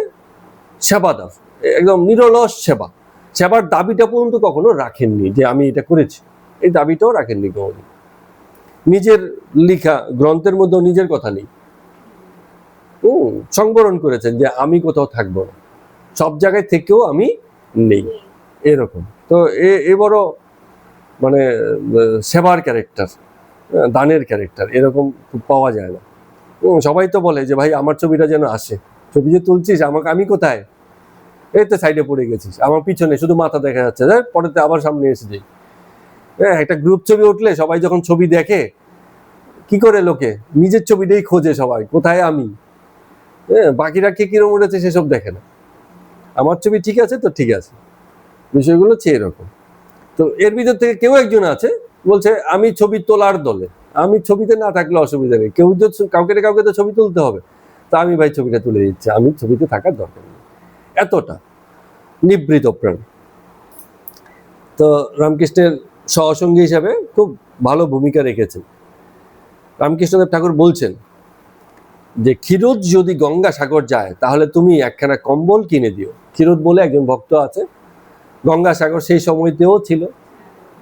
সেবাদার, একদম নিরলস সেবার দাবিটা পর্যন্ত কখনো রাখেননি যে আমি এটা করেছি, এই দাবিটাও রাখেননি কখনো। নিজের লেখা গ্রন্থের মধ্যেও নিজের কথা নেই, সংবরণ করেছেন যে আমি কোথাও থাকবো না, সব জায়গায় থেকেও আমি নেই, এরকম। তো এ বড় মানে সেবার ক্যারেক্টার, দানের ক্যারেক্টার, এরকম পাওয়া যায় না। সবাই তো বলে যে ভাই আমার ছবিটা যেন আসে, ছবি যে তুলছিস আমি কোথায়, এই তো সাইডে পড়ে গেছিস, আমার পিছনে শুধু মাথা দেখা যাচ্ছে, পরেতে আবার সামনে এসে যাই। একটা গ্রুপ ছবি উঠলে সবাই যখন ছবি দেখে কি করে, লোকে নিজের ছবিটাই খোঁজে, সবাই কোথায় আমি, বাকিরা কে কিরম উঠেছে সেসব দেখে না, আমার ছবি ঠিক আছে তো ঠিক আছে, বিষয়গুলো হচ্ছে এরকম। তো এর ভিতর থেকে কেউ একজন আছে বলছে আমি ছবি তোলার দলে, আমি ছবিতে না থাকলে অসুবিধা নেই, কেউ তো কাউকে তো ছবি তুলতে হবে, তা আমি ভাই ছবিটা তুলে দিচ্ছি, আমি ছবিতে থাকার দরকার নেই, এতটা নিবৃত প্রাণ। তো রামকৃষ্ণের সহসঙ্গী হিসাবে খুব ভালো ভূমিকা রেখেছেন। রামকৃষ্ণদেব ঠাকুর বলছেন যে ক্ষীরোদ যদি গঙ্গাসাগর যায় তাহলে তুমি একখানা কম্বল কিনে দিও। ক্ষীরোদ বলে একজন ভক্ত আছে, গঙ্গাসাগর সেই সময়তেও ছিল,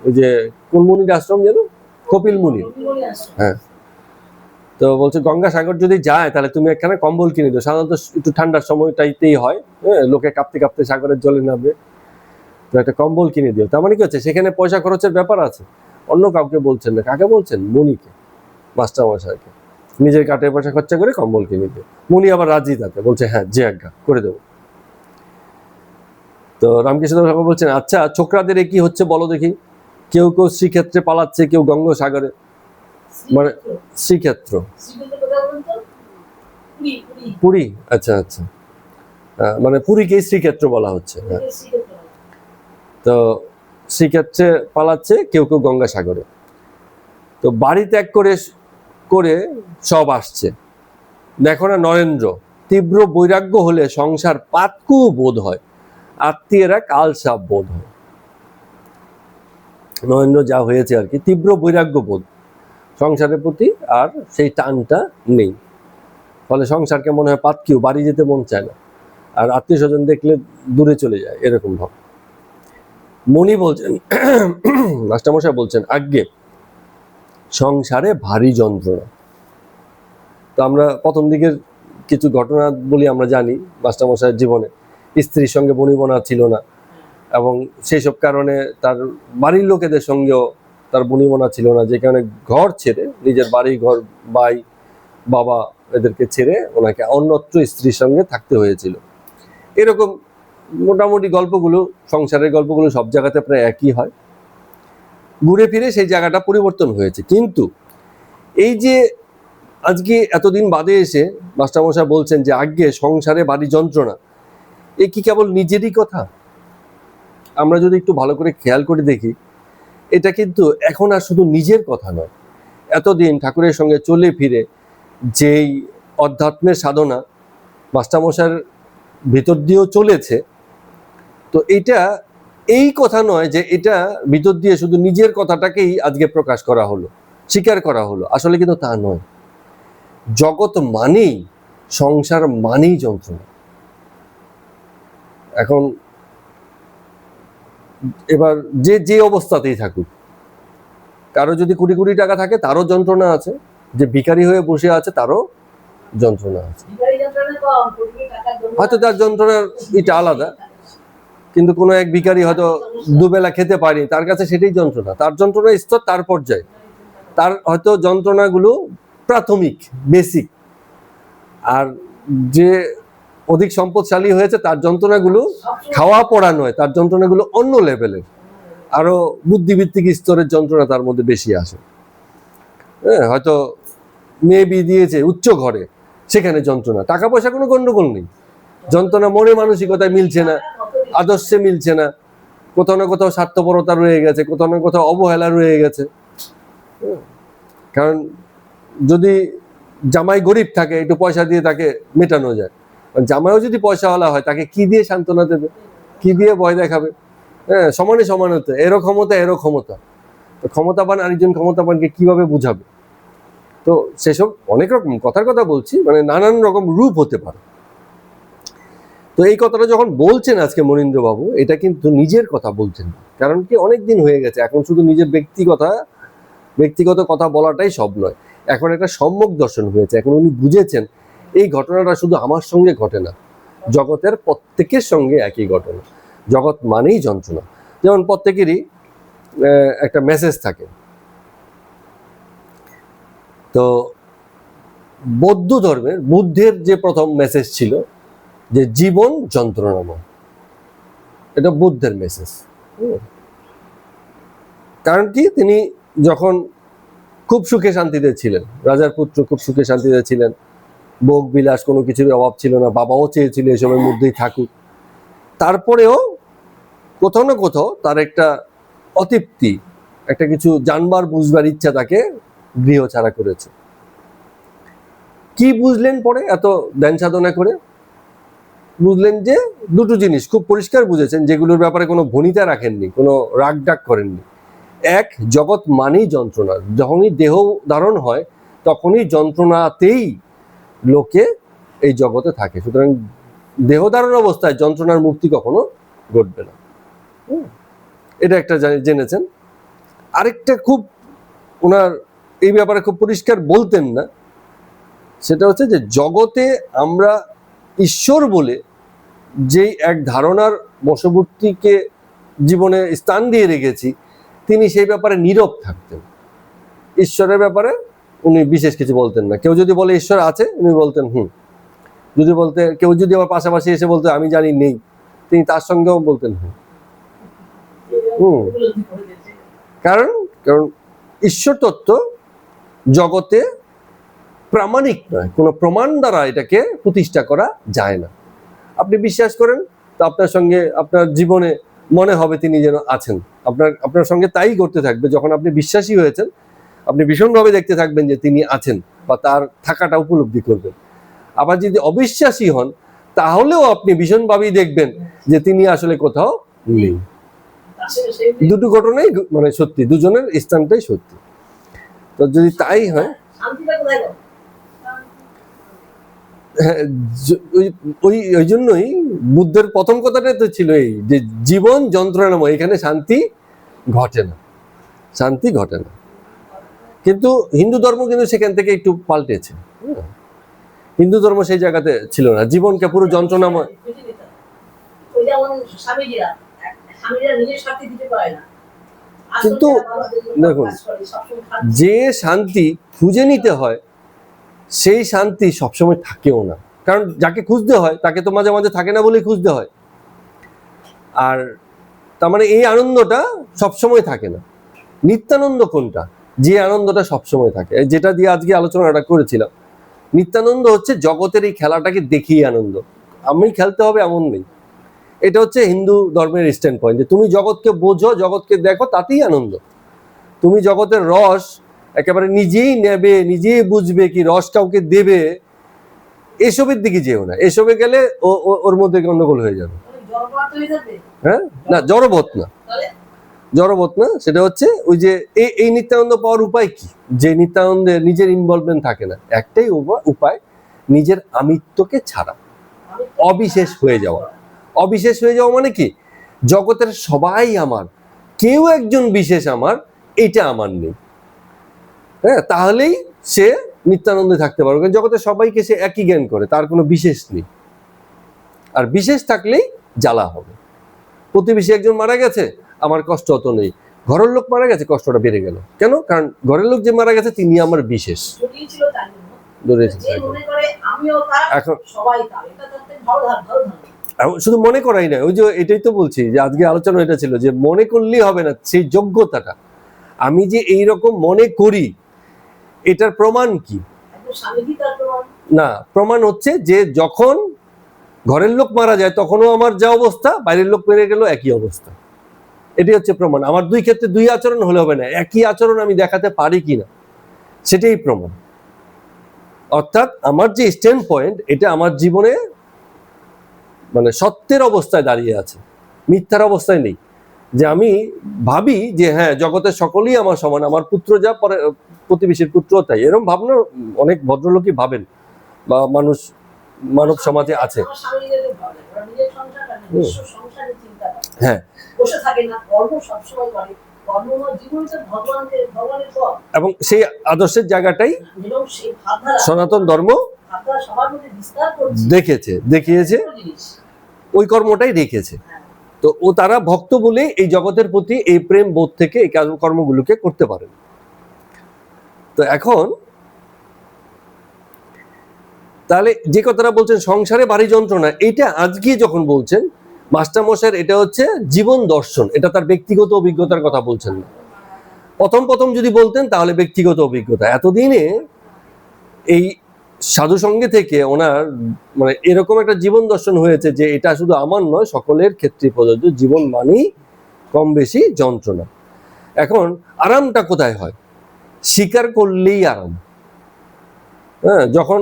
ওই যে কোন মুনির আশ্রম যেন, কপিল মুনির, হ্যাঁ। তো বলছে গঙ্গাসাগর যদি যায় তাহলে তুমি একখানা কম্বল কিনে দিও, সাধারণত একটু ঠান্ডার সময়টাইতেই হয়, হ্যাঁ, লোকে কাঁপতে কাঁপতে সাগরের জলে নামবে, তো একটা কম্বল কিনে দিও। তার মানে কি হচ্ছে, সেখানে পয়সা খরচের ব্যাপার আছে, অন্য কাউকে বলছেন না, কাকে বলছেন, মুনিকে, মাস্টারমশাইকে, নিজের কাটে পয়সা খরচা করে কম্বল কিনে দিও। মুনি আবার রাজি, তাতে বলছে হ্যাঁ যে আজ্ঞা করে দেবো। তো রামকৃষ্ণ ঠাকুর বলছেন আচ্ছা ছোকরাদের কি হচ্ছে বলো দেখি, কেউ শ্রীক্ষেত্রে পালাচ্ছে, কেউ গঙ্গাসাগরে, মানে শ্রীক্ষেত্র পুরী, আচ্ছা আচ্ছা, মানে পুরীকেই শ্রীক্ষেত্র বলা হচ্ছে, হ্যাঁ। তো শ্রীক্ষেত্রে পালাচ্ছে, কেউ গঙ্গাসাগরে। তো বাড়ি ত্যাগ করে সব আসছে। দেখো না নরেন্দ্র, তীব্র বৈরাগ্য হলে সংসার পাতকু বোধ হয়, আত্মীয়রা কালসাপ বোধ হয়। নরেন্দ্র যা হয়েছে আর কি, তীব্র বৈরাগ্য বোধ, সংসারের প্রতি আর সেই টানটা নেই, ফলে সংসারকে মনে হয় পাতকিউ, বাড়ি যেতে মন চায় না, আর আত্মীয় স্বজন দেখলে দূরে চলে যায়, এরকম ভাব। মনি বলছেন, মাস্টারমশাই বলছেন আজ্ঞে সংসারে ভারী যন্ত্রণা। তো আমরা প্রথম দিকের কিছু ঘটনা বলি, আমরা জানি মাস্টারমশাইয়ের জীবনে স্ত্রীর সঙ্গে বনিবনা ছিল না, এবং সেই সব কারণে তার বাড়ির লোকেদের সঙ্গেও তার বনিবনা ছিল না, যে কারণে ঘর ছেড়ে, নিজের বাড়ি ঘর, ভাই বাবা এদেরকে ছেড়ে ওনাকে অন্যত্র স্ত্রীর সঙ্গে থাকতে হয়েছিল। এরকম মোটামুটি গল্পগুলো, সংসারের গল্পগুলো সব জায়গাতে প্রায় একই হয়, ঘুরে ফিরে সেই জায়গাটা পরিবর্তন হয়েছে। কিন্তু এই যে আজকে এতদিন বাদে এসে মাস্টারমশাই বলছেন যে আগে সংসারে বাড়ি যন্ত্রণা, এ কি কেবল নিজেরই কথা? আমরা যদি একটু ভালো করে খেয়াল করে দেখি, এটা কিন্তু এখন আর শুধু নিজের কথা নয়। এতদিন ঠাকুরের সঙ্গে চলে ফিরে যেই অধ্যাত্মের সাধনা মাস্টারমশাইয়ের ভিতর দিয়েও চলেছে, তো এটা এই কথা নয় যে এটা ভিতর দিয়ে শুধু নিজের কথাটাকেই আজকে প্রকাশ করা হলো, স্বীকার করা হলো। আসলে কিন্তু তা নয়। জগৎ মানেই, সংসার মানেই যন্ত্রণা। এখন এবার যে যে অবস্থাতেই থাকুক, কারো যদি কোটি কোটি টাকা থাকে তারও যন্ত্রণা আছে, যে ভিখারি হয়ে বসে আছে তারও যন্ত্রণা আছে। হয়তো তার যন্ত্রণার এটা আলাদা, কিন্তু কোনো এক ভিখারি হয়তো দুবেলা খেতে পারেনি, তার কাছে সেটাই যন্ত্রণা। তার যন্ত্রণার স্তর তার পর্যায়ে, তার হয়তো যন্ত্রণাগুলো প্রাথমিক, বেসিক। আর যে অধিক সম্পদশালী হয়েছে তার যন্ত্রণাগুলো খাওয়া পড়া নয়, তার যন্ত্রণাগুলো অন্য লেভেলের, আরো বুদ্ধিভিত্তিক স্তরের যন্ত্রণা তার মধ্যে বেশি আসে। হ্যাঁ, হয়তো মেয়ে বিয়ে দিয়েছে উচ্চ ঘরে, সেখানে যন্ত্রণা। টাকা পয়সা কোনো গন্ডগোল নেই, যন্ত্রণা মনে মানসিকতায় মিলছে না, আদর্শে মিলছে না, কোথাও না কোথাও স্বার্থপরতা রয়ে গেছে, কোথাও না কোথাও অবহেলা রয়ে গেছে। কারণ যদি জামাই গরিব থাকে, একটু পয়সা দিয়ে তাকে মেটানো যায়। জামাইও যদি পয়সাওয়ালা হয়, তাকে কি দিয়ে সান্ত্বনা দেবে, কি দিয়ে ভয় দেখাবে? হ্যাঁ, সমানে সমান হতে, এরও ক্ষমতা এরও ক্ষমতা, তো ক্ষমতাবান আরেকজন ক্ষমতাবানকে কিভাবে বুঝাবে? তো সেসব অনেক রকম কথার কথা বলছি, মানে নানান রকম রূপ হতে পারে। তো এই কথাটা যখন বলছেন আজকে মনীন্দ্রবাবু, এটা কিন্তু নিজের কথা বলছেন, কারণ কি অনেক দিন হয়ে গেছে। এখন শুধু নিজের ব্যক্তিগত কথা বলাটাই সব নয়, এখন একটা সম্যক দর্শন হয়েছে। এখন উনি বুঝেছেন এই ঘটনাটা শুধু আমার সঙ্গে ঘটে না, জগতের প্রত্যেকের সঙ্গে একই ঘটনা। জগৎ মানেই যন্ত্রণা। যেমন প্রত্যেকেরই একটা মেসেজ থাকে। তো বৌদ্ধ ধর্মের, বুদ্ধের যে প্রথম মেসেজ ছিল যে জীবন যন্ত্রণাময়, এটা বুদ্ধের মেসেজ। কারণ কি, তিনি যখন খুব সুখে শান্তিতে ছিলেন, রাজার পুত্র, খুব সুখে শান্তিতে ছিলেন, ভোগ বিলাস কোনো কিছুর অভাব ছিল না, বাবাও চেয়েছিল এসবের মধ্যেই থাকুক, তারপরেও কোথাও না কোথাও তার একটা অতৃপ্তি, একটা কিছু জানবার বুঝবার ইচ্ছা তাকে গৃহ ছাড়া করেছে। কি বুঝলেন পরে এত ধ্যান সাধনা করে? বুঝলেন যে দুটো জিনিস খুব পরিষ্কার বুঝেছেন, যেগুলোর ব্যাপারে কোনো ভনিতা রাখেননি, কোনো রাগ ডাক করেননি। এক, জগৎ মানেই যন্ত্রণা। যখনই দেহ ধারণ হয় তখনই যন্ত্রণাতেই লোকে এই জগতে থাকে। সুতরাং দেহ ধারণ অবস্থায় যন্ত্রণার মুক্তি কখনো ঘটবে না। এটা একটা জেনেছেন। আরেকটা খুব ওনার এই ব্যাপারে খুব পরিষ্কার বলতেন না, সেটা হচ্ছে যে জগতে আমরা ঈশ্বর বলে যেই এক ধারণার বশবর্তীকে জীবনে স্থান দিয়ে রেখেছি, তিনি সেই ব্যাপারে নীরব থাকতেন। ঈশ্বরের ব্যাপারে উনি বিশেষ কিছু বলতেন না। কেউ যদি বলে ঈশ্বর আছে, উনি বলতেন যদি বলতে, কেউ যদি আবার পাশাপাশি এসে বলতে আমি জানি নেই, তিনি তার সঙ্গেও বলতেন কারণ ঈশ্বর তত্ত্ব জগতে প্রামাণিক নয়, কোনো প্রমাণ দ্বারা এটাকে প্রতিষ্ঠা করা যায় না। আপনি বিশ্বাস করেন তো আপনার সঙ্গে আপনার জীবনে মনে হবে তিনি যেন আছেন, আপনার সঙ্গে তাই ঘটতে থাকবে। যখন আপনি বিশ্বাসী হয়েছেন, আপনি ভীষণভাবে দেখতে থাকবেন যে তিনি আছেন বা তার থাকাটা উপলব্ধি করবেন। আবার যদি অবিশ্বাসী হন, তাহলেও আপনি ভীষণভাবেই দেখবেন যে তিনি আসলে কোথাও নেই। দুটো ঘটনাই মানে সত্যি, দুজনের স্থানটাই সত্যি। তো যদি তাই হয়, ওই জন্যই বুদ্ধের প্রথম কথাটাই তো ছিল এই যে জীবন যন্ত্রণাময়, এখানে শান্তি ঘটে না, শান্তি ঘটে না। কিন্তু হিন্দু ধর্ম কিন্তু সেখান থেকে একটু পাল্টেছে। হিন্দু ধর্ম সেই জায়গাতে ছিল না, জীবনকে পুরো যন্ত্রণাময়। কিন্তু দেখুন, যে শান্তি খুঁজে নিতে হয় সেই শান্তি সবসময় থাকেও না। কারণ যাকে খুঁজতে হয় তাকে তো মাঝে মাঝে থাকে না বলেই খুঁজতে হয়। আর তার মানে এই আনন্দটা সবসময় থাকে না। নিত্যানন্দ কোনটা? যে আনন্দটা সবসময় থাকে, যেটা দিয়ে আজকে আলোচনাটা করেছিলাম, নিত্যানন্দ হচ্ছে জগতের এই খেলাটাকে দেখিয়ে আনন্দ। আমি খেলতে হবে এমন নেই। এটা হচ্ছে হিন্দু ধর্মের স্ট্যান্ড পয়েন্ট, যে তুমি জগৎকে বোঝো, জগৎকে দেখো, তাতেই আনন্দ। তুমি জগতের রস একেবারে নিজেই নেবে, নিজেই বুঝবে, কি রস কাউকে দেবে, এসবের দিকে যেও না। এসবে গেলে ওর মধ্যে গন্ডগোল হয়ে যাবে। হ্যাঁ, না জড়বোধ না, জড়বোধ না, সেটা হচ্ছে ওই যে এই নিত্যানন্দ পাওয়ার উপায় কি, যে নিত্যানন্দের নিজের ইনভলভমেন্ট থাকে না। একটাই উপায়, নিজের আমিত্বকে ছাড়া, অবিশেষ হয়ে যাওয়া। অবিশেষ হয়ে যাওয়া মানে কি, জগতের সবাই আমার, কেউ একজন বিশেষ আমার, এটা আমার নেই। হ্যাঁ, তাহলেই সে নিত্যানন্দে থাকতে পারবে। কারণ জগতের সবাইকে সে একই জ্ঞান করে, তার কোনো বিশেষ নেই। আর বিশেষ থাকলেই জ্বালা হবে। প্রতিবেশী একজন মারা গেছে, আমার কষ্ট অত নেই। ঘরের লোক মারা গেছে, কষ্টটা বেড়ে গেল। কেন? কারণ ঘরের লোক যে মারা গেছে তিনি আমার বিশেষ। এখন শুধু মনে করাই না, ওই যে এটাই তো বলছি, যে আজকে আলোচনা এটা ছিল যে মনে করলেই হবে না, সেই যোগ্যতাটা, আমি যে এইরকম মনে করি, এটার প্রমাণ কি? না, প্রমাণ হচ্ছে যে যখন ঘরের লোক মারা যায় তখনও আমার যা অবস্থা, বাইরের লোক মেরে গেল একই অবস্থা। এটাই হচ্ছে প্রমাণ। আমার দুই ক্ষেত্রে দুই আচরণ হলে হবে না, একই আচরণ আমি দেখাতে পারি কিনা, সেটাই প্রমাণ। অর্থাৎ আমার যে স্ট্যান্ড পয়েন্ট, এটা আমার জীবনে মানে সত্যের অবস্থায় দাঁড়িয়ে আছে, মিথ্যার অবস্থায় নেই। যে আমি ভাবি যে হ্যাঁ, জগতের সকলেই আমার সমান, আমার পুত্র যা পরে প্রতিবেশীর পুত্র তাই, এরকম ভাবনা অনেক ভদ্রলোকই ভাবেন, বা মানব সমাজে আছে। হ্যাঁ, এবং সেই আদর্শের জায়গাটাই সনাতন ধর্ম দেখিয়েছে, ওই কর্মটাই রেখেছে। তো তারা ভক্ত বলে এই জগতের প্রতি এই প্রেম বোধ থেকে এই কর্মগুলোকে করতে পারেন। তো এখন তাহলে যে কথাটা বলছেন সংসারে ভারী যন্ত্রণা, এটা আজকে যখন বলছেন মাস্টারমশাইয়ের, এটা হচ্ছে জীবন দর্শন, এটা তার ব্যক্তিগত অভিজ্ঞতার কথা বলছেন না। প্রথম যদি বলতেন তাহলে ব্যক্তিগত অভিজ্ঞতা। এতদিনে এই সাধু সঙ্গে থেকে ওনার মানে এরকম একটা জীবন দর্শন হয়েছে যে এটা শুধু আমার নয়, সকলের ক্ষেত্রে প্রযোজ্য। জীবন মানেই কম বেশি যন্ত্রণা। এখন আরামটা কোথায় হয়? স্বীকার করলেই আরাম। হ্যাঁ, যখন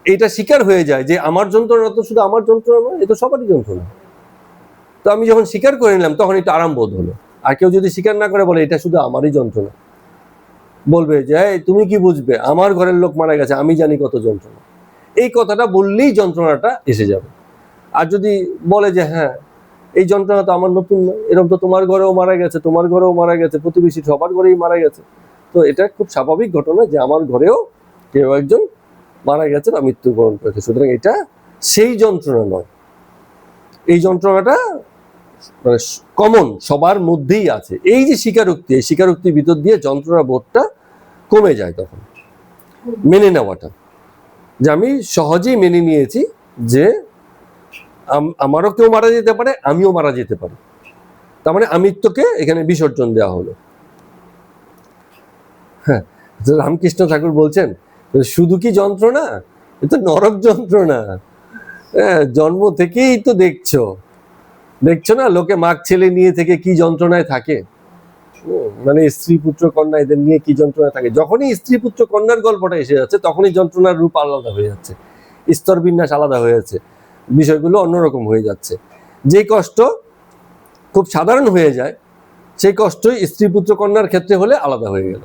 এটা স্বীকার হয়ে যায় যে আমার যন্ত্রণা তো শুধু আমার যন্ত্রণা নয়, এটা সবারই যন্ত্রণা, তো আমি যখন স্বীকার করে নিলাম তখন একটু আরাম বোধ হলো। আর কেউ যদি স্বীকার না করে বলে এটা শুধু আমারই যন্ত্রণা, বলবে যে তুমি কি বুঝবে, আমার ঘরের লোক মারা গেছে, আমি জানি কত যন্ত্রণা, এই কথাটা বললেই যন্ত্রণাটা এসে যাবে। আর যদি বলে যে হ্যাঁ, এই যন্ত্রণা তো আমার নতুন নয়, এরকম তো তোমার ঘরেও মারা গেছে, তোমার ঘরেও মারা গেছে, প্রতিবেশী সবার ঘরেই মারা গেছে, তো এটা খুব স্বাভাবিক ঘটনা যে আমার ঘরেও কেউ একজন মারা গেছে বা মৃত্যুবরণ করেছে, সুতরাং এটা সেই যন্ত্রণা নয়। এই যন্ত্রণাটা মানে কমন, সবার মধ্যেই আছে। এই যে স্বীকারোক্তি, এই স্বীকারোক্তির ভিতর দিয়ে যন্ত্রণা বোধটা কমে যায়। তখন মেনে নেওয়াটা, যে আমি সহজেই মেনে নিয়েছি যে আমারও কেউ মারা যেতে পারে, আমিও মারা যেতে পারি, তার মানে আমিত্বকে এখানে বিসর্জন দেওয়া হলো। হ্যাঁ, রামকৃষ্ণ ঠাকুর বলছেন শুধু কি যন্ত্রণা, এ তো নরক যন্ত্রণা। হ্যাঁ, জন্ম থেকেই তো দেখছো না, লোকে মাগ ছেলে নিয়ে থেকে কি যন্ত্রণায় থাকে, মানে স্ত্রী পুত্র কন্যা এদের নিয়ে কি যন্ত্রণায় থাকে। যখনই স্ত্রী পুত্র কন্যার গল্পটা এসে যাচ্ছে তখনই যন্ত্রণার রূপ আলাদা হয়ে যাচ্ছে, স্তর বিন্যাস আলাদা হয়ে যাচ্ছে, বিষয়গুলো অন্যরকম হয়ে যাচ্ছে। যে কষ্ট খুব সাধারণ হয়ে যায় সেই কষ্টই স্ত্রী পুত্র কন্যার ক্ষেত্রে হলে আলাদা হয়ে গেল।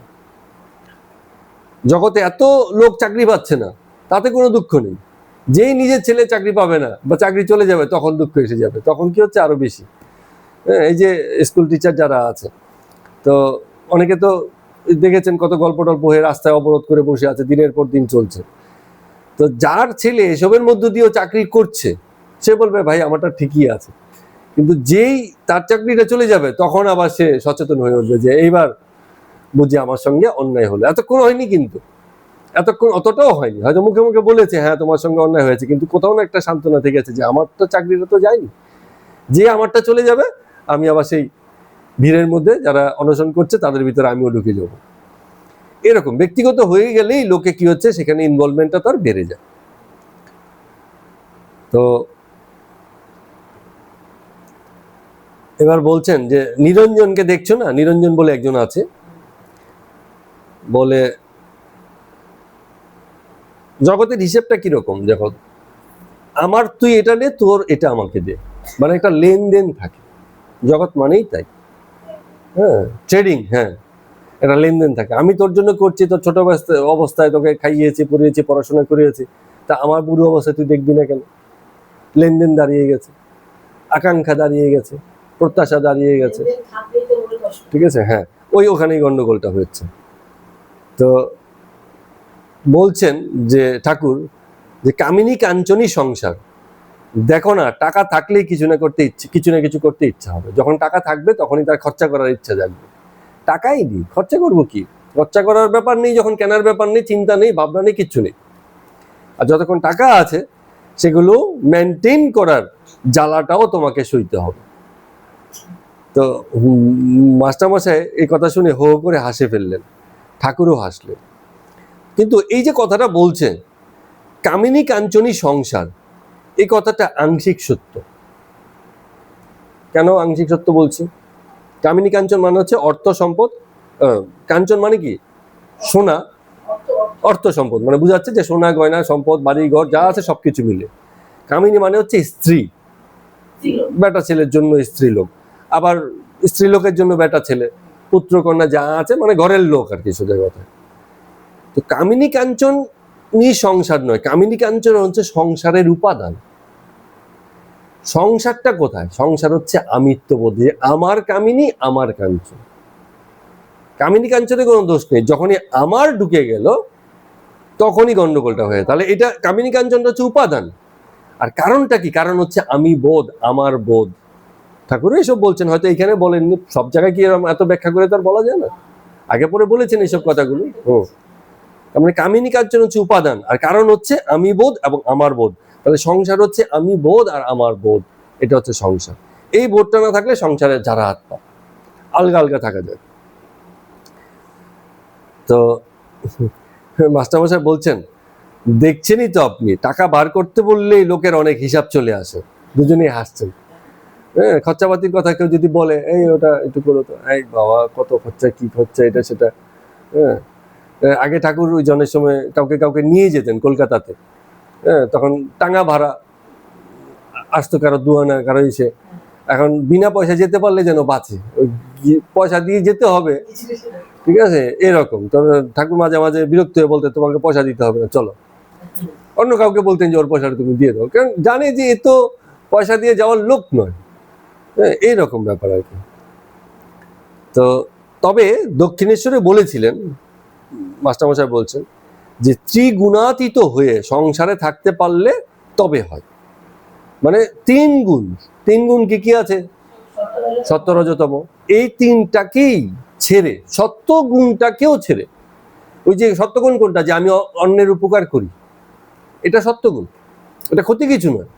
জগতে এত লোক চাকরি পাচ্ছে না, তাতে কোনো দুঃখ নেই। যেই নিজের ছেলে চাকরি পাবে না বা চাকরি চলে যাবে তখন দুঃখ এসে যাবে, তখন কি হচ্ছে আরো বেশি। এই যে স্কুল টিচার যারা আছে, তো অনেকে তো দেখেছেন কত গল্প টল্প হয়ে রাস্তায় অবরোধ করে বসে আছে, দিনের পর দিন চলছে। তো যার ছেলে এসবের মধ্য দিয়েও চাকরি করছে সে বলবে ভাই আমারটা ঠিকই আছে, কিন্তু যেই তার চাকরিটা চলে যাবে তখন আবার সে সচেতন হয়ে উঠবে যে এইবার বুঝি আমার সঙ্গে অন্যায় হলো। এতক্ষণ হয়নি, কিন্তু এতক্ষণ অতটাও হয়নি, হয়তো মুখে মুখে বলেছে হ্যাঁ তোমার সঙ্গে অন্যায় হয়েছে, কিন্তু কোথাও না একটা সান্ত্বনা থেকে গেছে যে আমার তো চাকরিটা তো যায়নি, যে আমারটা চলে যাবে আমি আবার সেই ভিড়ের মধ্যে যারা অনশন করছে তাদের ভিতরে আমিও ঢুকে যাব। এরকম ব্যক্তিগত হয়ে গেলেই লোকে কি হচ্ছে, সেখানে ইনভলভমেন্টটা তার বেড়ে যায়। তো এবার বলছেন যে নিরঞ্জনকে দেখছো না, নিরঞ্জন বলে একজন আছে, বলে জগতের হিসেবটা কিরকম, দেখো আমার তুই এটা নে, তোর এটা আমাকে দে, মানে একটা লেনদেন থাকে, জগৎ মানেই তাই। হ্যাঁ, ট্রেডিং, হ্যাঁ, একটা লেনদেন থাকে। আমি তোর জন্য করছি, তোর ছোট অবস্থায় তোকে খাইয়েছি, পড়িয়েছি, পড়াশোনা করিয়েছি, তা আমার বুড়ো অবস্থায় তুই দেখবি না কেন? লেনদেন দাঁড়িয়ে গেছে, আকাঙ্ক্ষা দাঁড়িয়ে গেছে, প্রত্যাশা দাঁড়িয়ে গেছে, ঠিক আছে? হ্যাঁ, ওখানেই গন্ডগোলটা হচ্ছে। তো বলছেন যে ঠাকুর, যে কামিনী কাঞ্চনী সংসার, দেখো না, টাকা থাকলেই কিছু না কিছু করতে ইচ্ছা হবে। যখন টাকা থাকবে তখনই তার খরচা করার ইচ্ছা জাগবে। টাকাই নেই, খরচা করবো কি? খরচা করার ব্যাপার নেই, যখন কেনার ব্যাপার নেই, চিন্তা নেই, ভাবনা নেই, কিচ্ছু নেই। আর যতক্ষণ টাকা আছে, সেগুলো মেনটেন করার জ্বালাটাও তোমাকে সইতে হবে। তো মাস্টারমশাই এই কথা শুনে হো হো করে হাসে ফেললেন, ঠাকুরও হাসলেন। কিন্তু এই যে কথাটা বলছে কামিনী কাঞ্চনী সংসার, এই কথাটা আংশিক সত্য। কেন আংশিক সত্য বলছি? কামিনী কাঞ্চন মানে হচ্ছে অর্থ সম্পদ, কাঞ্চন মানে কি? সোনা, অর্থ সম্পদ, মানে বুঝাচ্ছে যে সোনা গয়না সম্পদ বাড়ি ঘর যা আছে সবকিছু মিলে। কামিনী মানে হচ্ছে স্ত্রী, বেটা ছেলের জন্য স্ত্রী লোক, আবার স্ত্রী লোকের জন্য বেটা ছেলে, পুত্র কন্যা যা আছে, মানে ঘরের লোক আর কি, সোজা কথা। তো কামিনী কাঞ্চন সংসার নয়, কামিনী কাঞ্চন হচ্ছে সংসারের উপাদান। সংসারটা কোথায়? সংসার হচ্ছে আমিত্ববোধ, যে আমার কামিনী, আমার কাঞ্চন। কামিনী কাঞ্চনে কোনো দোষ নেই, যখনই আমার ঢুকে গেল তখনই গন্ডগোলটা হয়ে। তাহলে এটা কামিনী কাঞ্চনটা হচ্ছে উপাদান। আর কারণটা কি? কারণ হচ্ছে আমি বোধ, আমার বোধ। ঠাকুর এসব বলছেন, হয়তো এখানে বলেননি, সব জায়গায় কি এরকম এত ব্যাখ্যা করে তার বলা যায় না, আগে পরে বলেছেন এইসব কথাগুলো। তার মানে কামিনী কাঞ্চন হচ্ছে উপাদান, আর কারণ হচ্ছে আমি বোধ এবং আমার বোধ। তাহলে সংসার হচ্ছে আমি বোধ আর আমার বোধ, এটা হচ্ছে সংসার। এই বোধটা না থাকলে সংসারের যারা হাত পা, আলগা আলগা থাকা যায়। তো মাস্টারমশাই বলছেন, দেখছেনই তো আপনি, টাকা বার করতে বললেই লোকের অনেক হিসাব চলে আসে। দুজনেই হাসছেন। হ্যাঁ, খরচাপাতির কথা কেউ যদি বলে, এই ওটা একটু করো তো, এই বাবা কত খরচা, কি খরচা, এটা সেটা। হ্যাঁ, আগে ঠাকুর ওই জনের সময় কাউকে নিয়ে যেতেন কলকাতাতে। হ্যাঁ, তখন টাঙ্গা ভাড়া আসতো, কারো দুয়ানা, কারো ইসে। এখন বিনা পয়সা যেতে পারলে যেন বাঁচে, ওই পয়সা দিয়ে যেতে হবে, ঠিক আছে, এরকম। তবে ঠাকুর মাঝে মাঝে বিরক্ত হয়ে বলতে, তোমাকে পয়সা দিতে হবে না, চলো। অন্য কাউকে বলতেন যে ওর পয়সাটা তুমি দিয়ে দাও, কারণ জানে যে এ তো পয়সা দিয়ে যাওয়ার লোক নয়। হ্যাঁ, এইরকম ব্যাপার আর কি। তো তবে দক্ষিণেশ্বরে বলেছিলেন, মাস্টারমশাই বলছেন, যে ত্রিগুণাতীত হয়ে সংসারে থাকতে পারলে তবে হয়। মানে তিন গুণ কি কি আছে? সত্য, রজতম, এই তিনটাকেই ছেড়ে, সত্য গুণটাকেও ছেড়ে, ওই যে সত্যগুণ কোনটা? যে আমি অন্যের উপকার করি, এটা সত্যগুণ, এটা ক্ষতি কিছু নয়।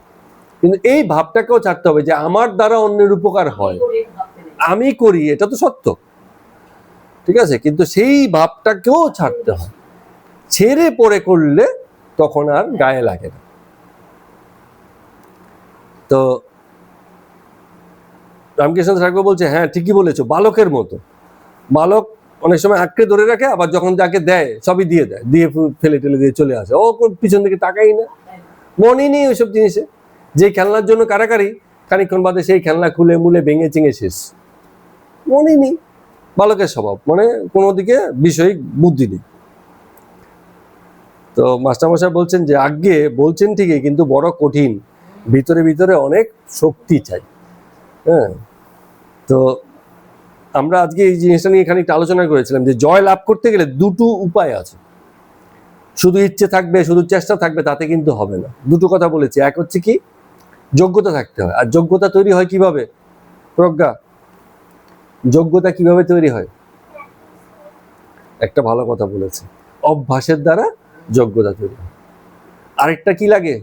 কিন্তু এই ভাবটাকেও ছাড়তে হবে, যে আমার দ্বারা অন্যের উপকার হয়, আমি করি, এটা তো সত্য, ঠিক আছে, কিন্তু সেই ভাবটাকেও ছাড়তে হয়। ছেড়ে পড়ে করলে তখন আর গায়ে লাগে না। তো রামকৃষ্ণ ঠাকুর বলছে, হ্যাঁ ঠিকই বলেছো, বালকের মতো। বালক অনেক সময় আঁকড়ে ধরে রাখে, আবার যখন যাকে দেয় সবই দিয়ে দেয়, দিয়ে ফেলে টেলে দিয়ে চলে আসে, ও পিছন দিকে তাকাই না, মনেই নেই ওইসব জিনিসে। যে খেলনার জন্য কারাকারি, খানিকক্ষণ বাদে সেই খেলনা খুলে মুলে ভেঙে চিঙে শেষ, মনেই নেই। বালকের স্বভাব, মানে কোনো দিকে বিষয়িক বুদ্ধি নেই। তো মাস্টারমশাই বলছেন যে আজ্ঞে বলছেন ঠিকই, কিন্তু বড় কঠিন, ভিতরে ভিতরে অনেক শক্তি চাই। হ্যাঁ, তো আমরা আজকে এই জিনিসটা নিয়ে খানিকটা আলোচনা করেছিলাম, যে জয় লাভ করতে গেলে দুটো উপায় আছে। শুধু ইচ্ছে থাকবে, শুধু চেষ্টা থাকবে, তাতে কিন্তু হবে না। দুটো কথা বলেছি, এক হচ্ছে কি, যোগ্যতা থাকতে হয়। আর যোগ্যতা তৈরি হয় কিভাবে? প্রজ্ঞা, যোগ্যতা কিভাবে তৈরি হয়? একটা ভালো কথা বলেছে, অভ্যাসের দ্বারা যোগ্যতা তৈরি হয়। আরেকটা কি লাগে?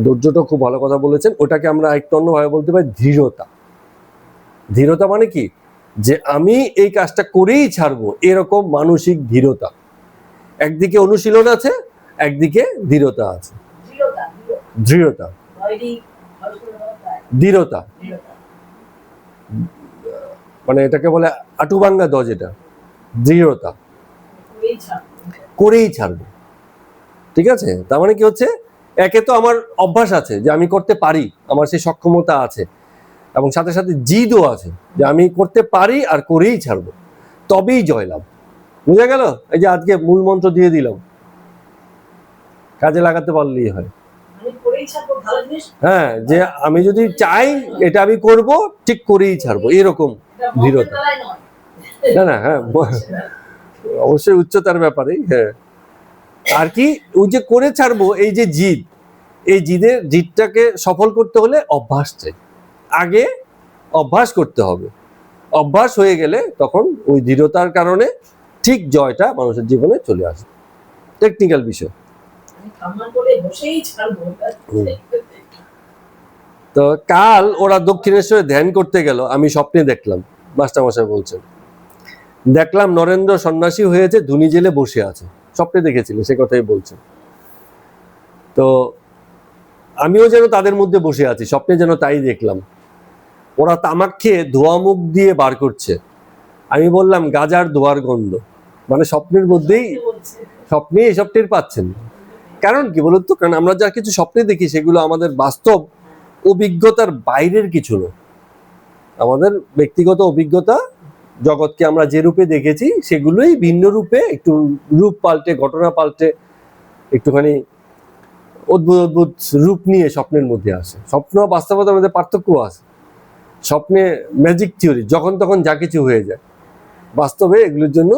ধৈর্যটা খুব ভালো কথা বলেছেন, ওটাকে আমরা একটু অন্যভাবে বলতে পারি দৃঢ়তা। দৃঢ়তা মানে কি? যে আমি এই কাজটা করেই ছাড়বো, এরকম মানসিক দৃঢ়তা। একদিকে অনুশীলন আছে, একদিকে দৃঢ়তা আছে। দৃঢ়তা, দৃঢ়তা, দৃঢ়তা, মানে এটাকে বলে আটুবাঙ্গা দ, যেটা দৃঢ়তা, করেই ছাড়বো। ঠিক আছে, তার মানে কি হচ্ছে, একে তো আমার অভ্যাস আছে যে আমি করতে পারি, আমার সেই সক্ষমতা আছে, এবং সাথে সাথে জিদও আছে যে আমি করতে পারি আর করেই ছাড়বো, তবেই জয়লাভ। বুঝা গেল? এই যে আজকে মূল মন্ত্র দিয়ে দিলাম, কাজে লাগাতে পারলেই হয়। হ্যাঁ, যে আমি যদি চাই এটা আমি করব, ঠিক করেই ছাড়বো, এরকম দৃঢ়তা। না না, হ্যাঁ অবশ্যই উচ্চতার ব্যাপারে। হ্যাঁ, আর কি ওই যে করে ছাড়বো, এই যে জিদ, এই জিদটাকে সফল করতে হলে অভ্যাস চাই। আগে অভ্যাস করতে হবে, অভ্যাস হয়ে গেলে তখন ওই দৃঢ়তার কারণে ঠিক জয়টা মানুষের জীবনে চলে আসে। টেকনিক্যাল বিষয়। তো কাল ওরা দক্ষিণেশ্বরে ধ্যান করতে গেল, আমি স্বপ্নে দেখলাম, মাস্টারমশাই বলছেন, দেখলাম নরেন্দ্র সন্ন্যাসী হয়েছে, ধুনি জেলে বসে আছে। স্বপ্নে দেখেছিলেন, সে কথাই বলছেন। তো আমিও যেন তাদের মধ্যে বসে আছি, স্বপ্নে যেন তাই দেখলাম। ওরা তামাক খেয়ে ধোয়া মুখ দিয়ে বার করছে। আমি বললাম গাজার ধোয়ার গন্ধ। মানে স্বপ্নের মধ্যেই, স্বপ্নে এসব টের পাচ্ছেন। কারণ কি বলুন তো, কারণ আমরা যা কিছু স্বপ্নে দেখি সেগুলো আমাদের বাস্তব অভিজ্ঞতার বাইরের কিছু নয়। আমাদের ব্যক্তিগত অভিজ্ঞতা, জগৎকে আমরা যে রূপে দেখেছি সেগুলোই ভিন্ন রূপে, একটু রূপ পাল্টে, ঘটনা পাল্টে, একটুখানি অদ্ভুত অদ্ভুত রূপ নিয়ে স্বপ্নের মধ্যে আসে। স্বপ্ন বাস্তবতার মধ্যে পার্থক্য আছে। স্বপ্নে ম্যাজিক থিওরি, যখন তখন যা কিছু হয়ে যায়, বাস্তবে এগুলোর জন্য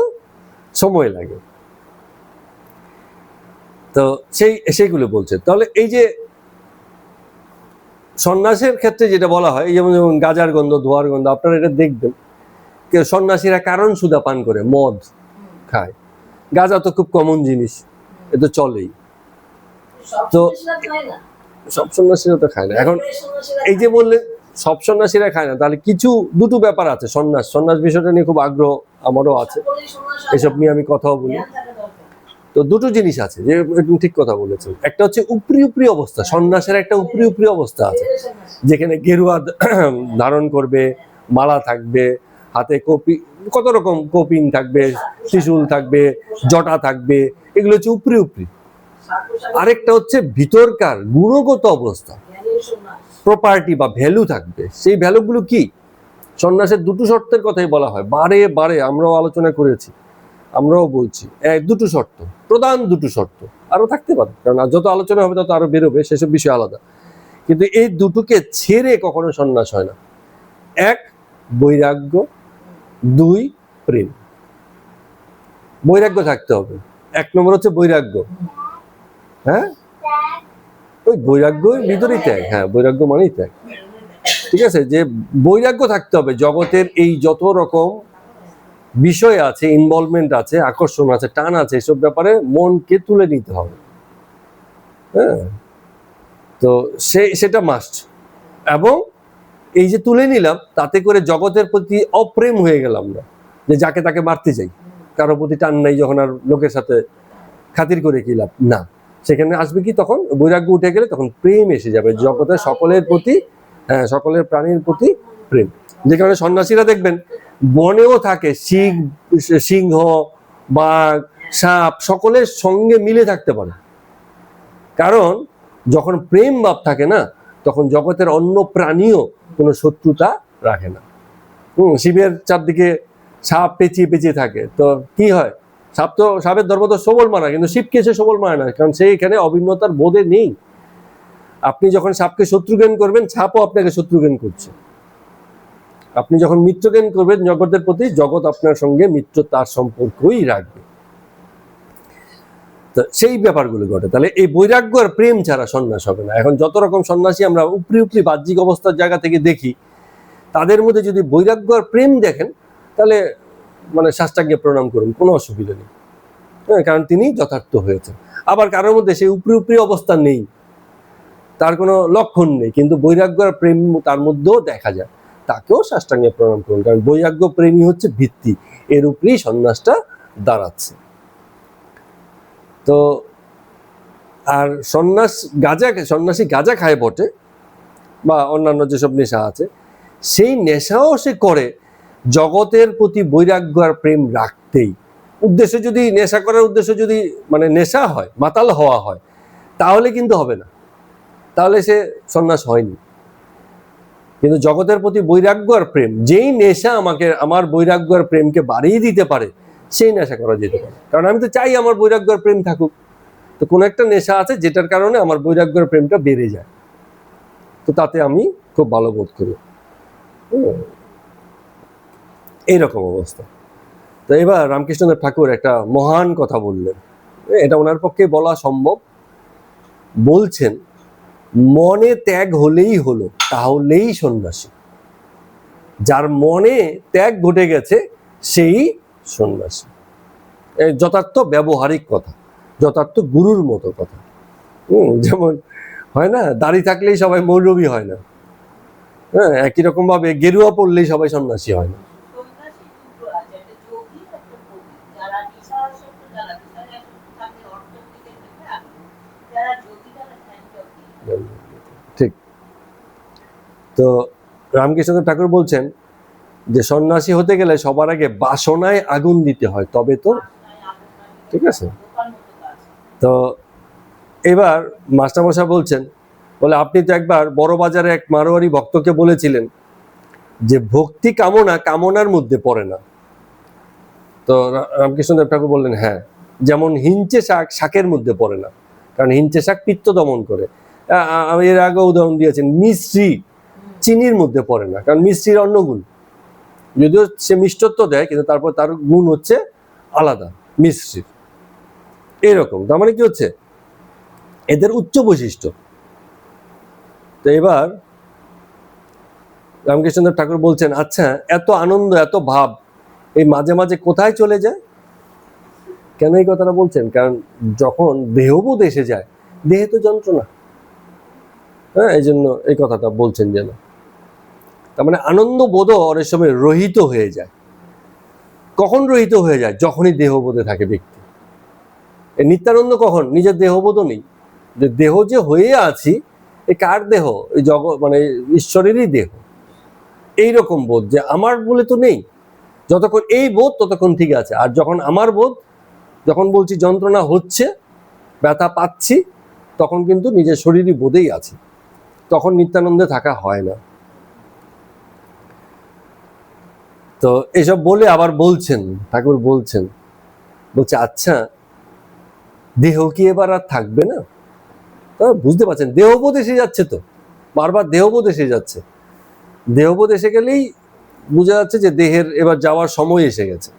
সময় লাগে। তো সেইগুলো বলছে। তাহলে এই যে সন্ন্যাসের ক্ষেত্রে যেটা বলা হয়, যেমন যেমন গাজার গন্ধ, ধোয়ার গন্ধ, আপনারা এটা দেখবেন, কেউ সন্ন্যাসীরা কারণ সুদা পান করে, মদ খায়। গাঁজা তো খুব কমন জিনিস, এ তো চলেই। তো সব সন্ন্যাসীরা তো খায় না। এখন এই যে বললেন সব সন্ন্যাসীরা খায় না, তাহলে কিছু দুটো ব্যাপার আছে। সন্ন্যাস বিষয়টা নিয়ে খুব আগ্রহ আমারও আছে, এসব নিয়ে আমি কথাও বলি। তো দুটো জিনিস আছে, যে ঠিক কথা বলেছেন। একটা হচ্ছে উপরি উপরি অবস্থা, সন্ন্যাসের একটা উপরি উপরি অবস্থা আছে, যেখানে গেরুয়া ধারণ করবে, মালা থাকবে, হাতে কত রকম কপিন থাকবে, ত্রিশূল থাকবে, জটা থাকবে, এগুলো হচ্ছে উপরি উপরি। আরেকটা হচ্ছে ভিতরকার গুণগত অবস্থা, প্রপার্টি বা ভ্যালু থাকবে। সেই ভ্যালুগুলো কি? সন্ন্যাসের দুটো শর্তের কথাই বলা হয়, বারে বারে আমরাও আলোচনা করেছি, আমরাও বলছি। দুটো শর্ত, প্রধান দুটো শর্ত, আরো থাকতে পারে, কারণ যত আলোচনা হবে তত আরো বেরোবে, সেসব বিষয় আলাদা। কিন্তু এই দুটোকে ছেড়ে কখনো সন্ন্যাস হয় না। এক, বৈরাগ্য। দুই, প্রেম। বৈরাগ্য থাকতে হবে। এক নম্বর হচ্ছে বৈরাগ্য। হ্যাঁ, ওই বৈরাগ্য ভিতরেই ত্যাগ। হ্যাঁ, বৈরাগ্য মানেই ত্যাগ। ঠিক আছে, যে বৈরাগ্য থাকতে হবে। জগতের এই যত রকম বিষয় আছে, ইনভলভমেন্ট আছে, আকর্ষণ আছে, টান আছে, এসব ব্যাপারে মনকে তুলে নিতে হবে। হ্যাঁ, তো সেটা মাস্ট। এবং এই যে তুলে নিলাম, তাতে করে জগতের প্রতি অপ্রেম হয়ে গেলাম না, যে যাকে তাকে মারতে চাই, কারোর প্রতি টান নাই, যখন আর লোকের সাথে খাতির করে কি লাভ না। সেখানে আসবে কি, তখন বৈরাগ্য উঠে গেলে তখন প্রেম এসে যাবে জগতের সকলের প্রতি। হ্যাঁ, সকলের প্রাণীর প্রতি প্রেম। যে কারণে সন্ন্যাসীরা দেখবেন বনেও থাকে, সিংহ, বাঘ, সাপ, সকলের সঙ্গে মিলে থাকতে পারে। কারণ যখন প্রেম ভাব থাকে না, তখন জগতের অন্য প্রাণীও কোনো শত্রুতা রাখে না। শিবের চারদিকে সাপ পেঁচিয়ে পেঁচিয়ে থাকে, তো কি হয়, সাপের ধর্ম তো সবল মানা, কিন্তু শিবকে সে সবল মানে না, কারণ সে এখানে অভিন্নতার বোধে নেই। আপনি যখন সাপকে শত্রুজ্ঞান করবেন, সাপও আপনাকে শত্রুজ্ঞান করছে। আপনি যখন মিত্রজ্ঞান করবেন জগতের প্রতি, জগৎ আপনার সঙ্গে মিত্রতার সম্পর্কই রাখবে। তো সেই ব্যাপারগুলো ঘটে। তাহলে এই বৈরাগ্য আর প্রেম ছাড়া সন্ন্যাস হবে না। এখন যত রকম সন্ন্যাসী আমরা উপরি উপরি বাহ্যিক অবস্থার জায়গা থেকে দেখি, তাদের মধ্যে যদি বৈরাগ্য আর প্রেম দেখেন, তাহলে মানে সাষ্টাঙ্গে প্রণাম করুন, কোনো অসুবিধা নেই। হ্যাঁ, কারণ তিনি যথার্থ হয়েছেন। আবার কারোর মধ্যে সেই উপরি উপরি অবস্থা নেই, তার কোনো লক্ষণ নেই, কিন্তু বৈরাগ্য আর প্রেম তার মধ্যেও দেখা যায়। তাকেও সাষ্টাঙ্গে প্রণাম করুন, কারণ বৈরাগ্য প্রেমী হচ্ছে ভিত্তি, এর উপরেই সন্ন্যাসটা দাঁড়াচ্ছে। তো আর সন্ন্যাসী গাঁজা খায় বটে, বা অন্যান্য যেসব নেশা আছে, সেই নেশাও সে করে জগতের প্রতি বৈরাগ্য আর প্রেম রাখতেই। উদ্দেশ্য যদি নেশা করার উদ্দেশ্য যদি মানে নেশা হয়, মাতাল হওয়া হয়, তাহলে কিন্তু হবে না, তাহলে সে সন্ন্যাস হয়নি। কিন্তু জগতের প্রতি বৈরাগ্য আর প্রেম, যেই নেশা আমার বৈরাগ্য আর প্রেমকে বাড়িয়ে দিতে পারে, সেই নেশা করা যেতে পারে। কারণ আমি তো চাই আমার বৈরাগ্য আর প্রেম থাকুক, তো কোনো একটা নেশা আছে যেটার কারণে আমার বৈরাগ্য আর প্রেমটা বেড়ে যায়, তো তাতে আমি খুব ভালো বোধ করি। এইরকম অবস্থা। তো এবার রামকৃষ্ণদেব ঠাকুর একটা মহান কথা বললেন, এটা ওনার পক্ষে বলা সম্ভব। বলছেন, মনে ত্যাগ হলেই হলো, তাহলেই সন্ন্যাসী। যার মনে ত্যাগ ঘটে গেছে সেই সন্ন্যাসী। যথার্থ ব্যবহারিক কথা, যথার্থ গুরুর মতো কথা। যেমন হয় না, দাড়ি থাকলেই সবাই মৌলবী হয় না, হ্যাঁ, একই রকম ভাবে গেরুয়া পড়লেই সবাই সন্ন্যাসী হয় না। সন্ন্যাসী দুটো আছে, একটা যোগী একটা ভোগী। যারা নিশাসক্ত, যারা নিশায় আসক্ত থাকে অর্থের দিকে থেকে আসে, যারা যোগী তারা ধ্যান যোগী। ঠিক। তো রামকৃষ্ণদেব ঠাকুর বলছেন যে সন্ন্যাসী হতে গেলে সবার আগে বাসনায় আগুন দিতে হয়, তবে তো। ঠিক আছে। তো এবার মাস্টারমশাই বলছেন, বলে আপনি তো একবার বড় বাজারে এক মারোয়ারি ভক্তকে বলেছিলেন যে ভক্তি কামনার মধ্যে পড়ে না। তো রামকৃষ্ণদেব ঠাকুর বললেন, হ্যাঁ, যেমন হিঞ্চে শাকের মধ্যে পড়ে না, কারণ হিঞ্চে শাক পিত্ত দমন করে। আমি এর আগে উদাহরণ দিয়েছেন, মিশ্রি চিনির মধ্যে পড়ে না, কারণ মিশ্রির অন্য গুণ, যদিও সে মিষ্টত্ব দেয় কিন্তু তারপর তার গুণ হচ্ছে আলাদা মিশ্রির। এইরকম, তার মানে কি হচ্ছে, এদের উচ্চ বৈশিষ্ট্য। তো এবার রামকৃষ্ণদেব ঠাকুর বলছেন, আচ্ছা, এত আনন্দ এত ভাব এই মাঝে মাঝে কোথায় চলে যায়? কেন এই কথাটা বলছেন? কারণ যখন দেহবোধ এসে যায়, দেহে তো যন্ত্রণা, হ্যাঁ, এই জন্য এই কথাটা বলছেন যেন। তার মানে আনন্দ বোধও অনেক সময় রহিত হয়ে যায়। কখন রহিত হয়ে যায়? যখনই দেহবোধে থাকে ব্যক্তি। এই নিত্যানন্দ কখন? নিজের দেহবোধও নেই, যে দেহ যে হয়ে আছি, এই কার দেহ? এই জগৎ মানে ঈশ্বরেরই দেহ। এইরকম বোধ যে আমার বলে তো নেই, যতক্ষণ এই বোধ ততক্ষণ ঠিক আছে। আর যখন আমার বোধ, যখন বলছি যন্ত্রণা হচ্ছে, ব্যথা পাচ্ছি, তখন কিন্তু নিজের শরীরই বোধেই আছে, তখন নিত্যানন্দে থাকা হয় না। তো এসব বলে আবার বলছেন, ঠাকুর বলছে, আচ্ছা, দেহ কি এবার আর থাকবে না? বুঝতে পারছেন, দেহবোধ এসে যাচ্ছে, তো বারবার দেহবোধ এসে যাচ্ছে। দেহবোধ এসে গেলেই বোঝা যাচ্ছে যে দেহের এবার যাওয়ার সময় এসে গেছে।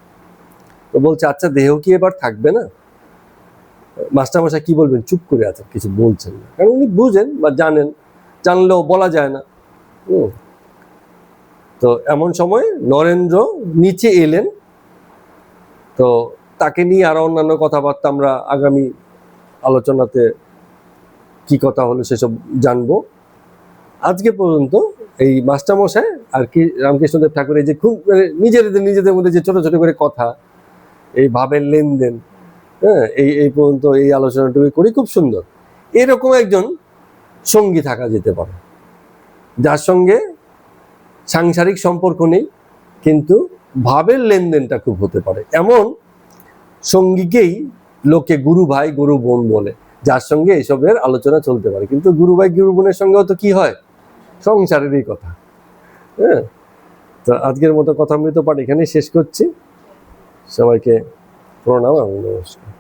তো বলছে, আচ্ছা, দেহ কি এবার থাকবে না? মাস্টারমশাই কি বলবেন? চুপ করে আছেন, কিছু বলছেন না, কারণ উনি বুঝেন বা জানেন, জানলেও বলা যায় না। তো এমন সময় নরেন্দ্র নিচে এলেন। তো তাকে নিয়ে আরো অন্যান্য কথাবার্তা আমরা আগামী আলোচনাতে কি কথা হলো সেসব জানবো। আজকে পর্যন্ত এই মাস্টারমশাই আর কি রামকৃষ্ণদেব ঠাকুর এই যে খুব নিজেদের মধ্যে যে ছোট ছোট করে কথা, এই ভাবের লেনদেন, হ্যাঁ, এই পর্যন্ত এই আলোচনাটুকু করি, খুব সুন্দর। এরকম একজন সঙ্গী থাকা যেতে পারে, যার সঙ্গে সাংসারিক সম্পর্ক নেই কিন্তু ভাবের লেনদেনটা খুব হতে পারে। এমন সঙ্গীকেই লোকে গুরু ভাই গুরু বোন বলে, যার সঙ্গে এসবের আলোচনা চলতে পারে। কিন্তু গুরু ভাই গুরু বোনের সঙ্গেও তো কি হয়? সংসারেরই কথা। হ্যাঁ, তো আজকের মতো কথামৃত পাঠ এখানেই শেষ করছি। সবাইকে প্রণাম এবং নমস্কার।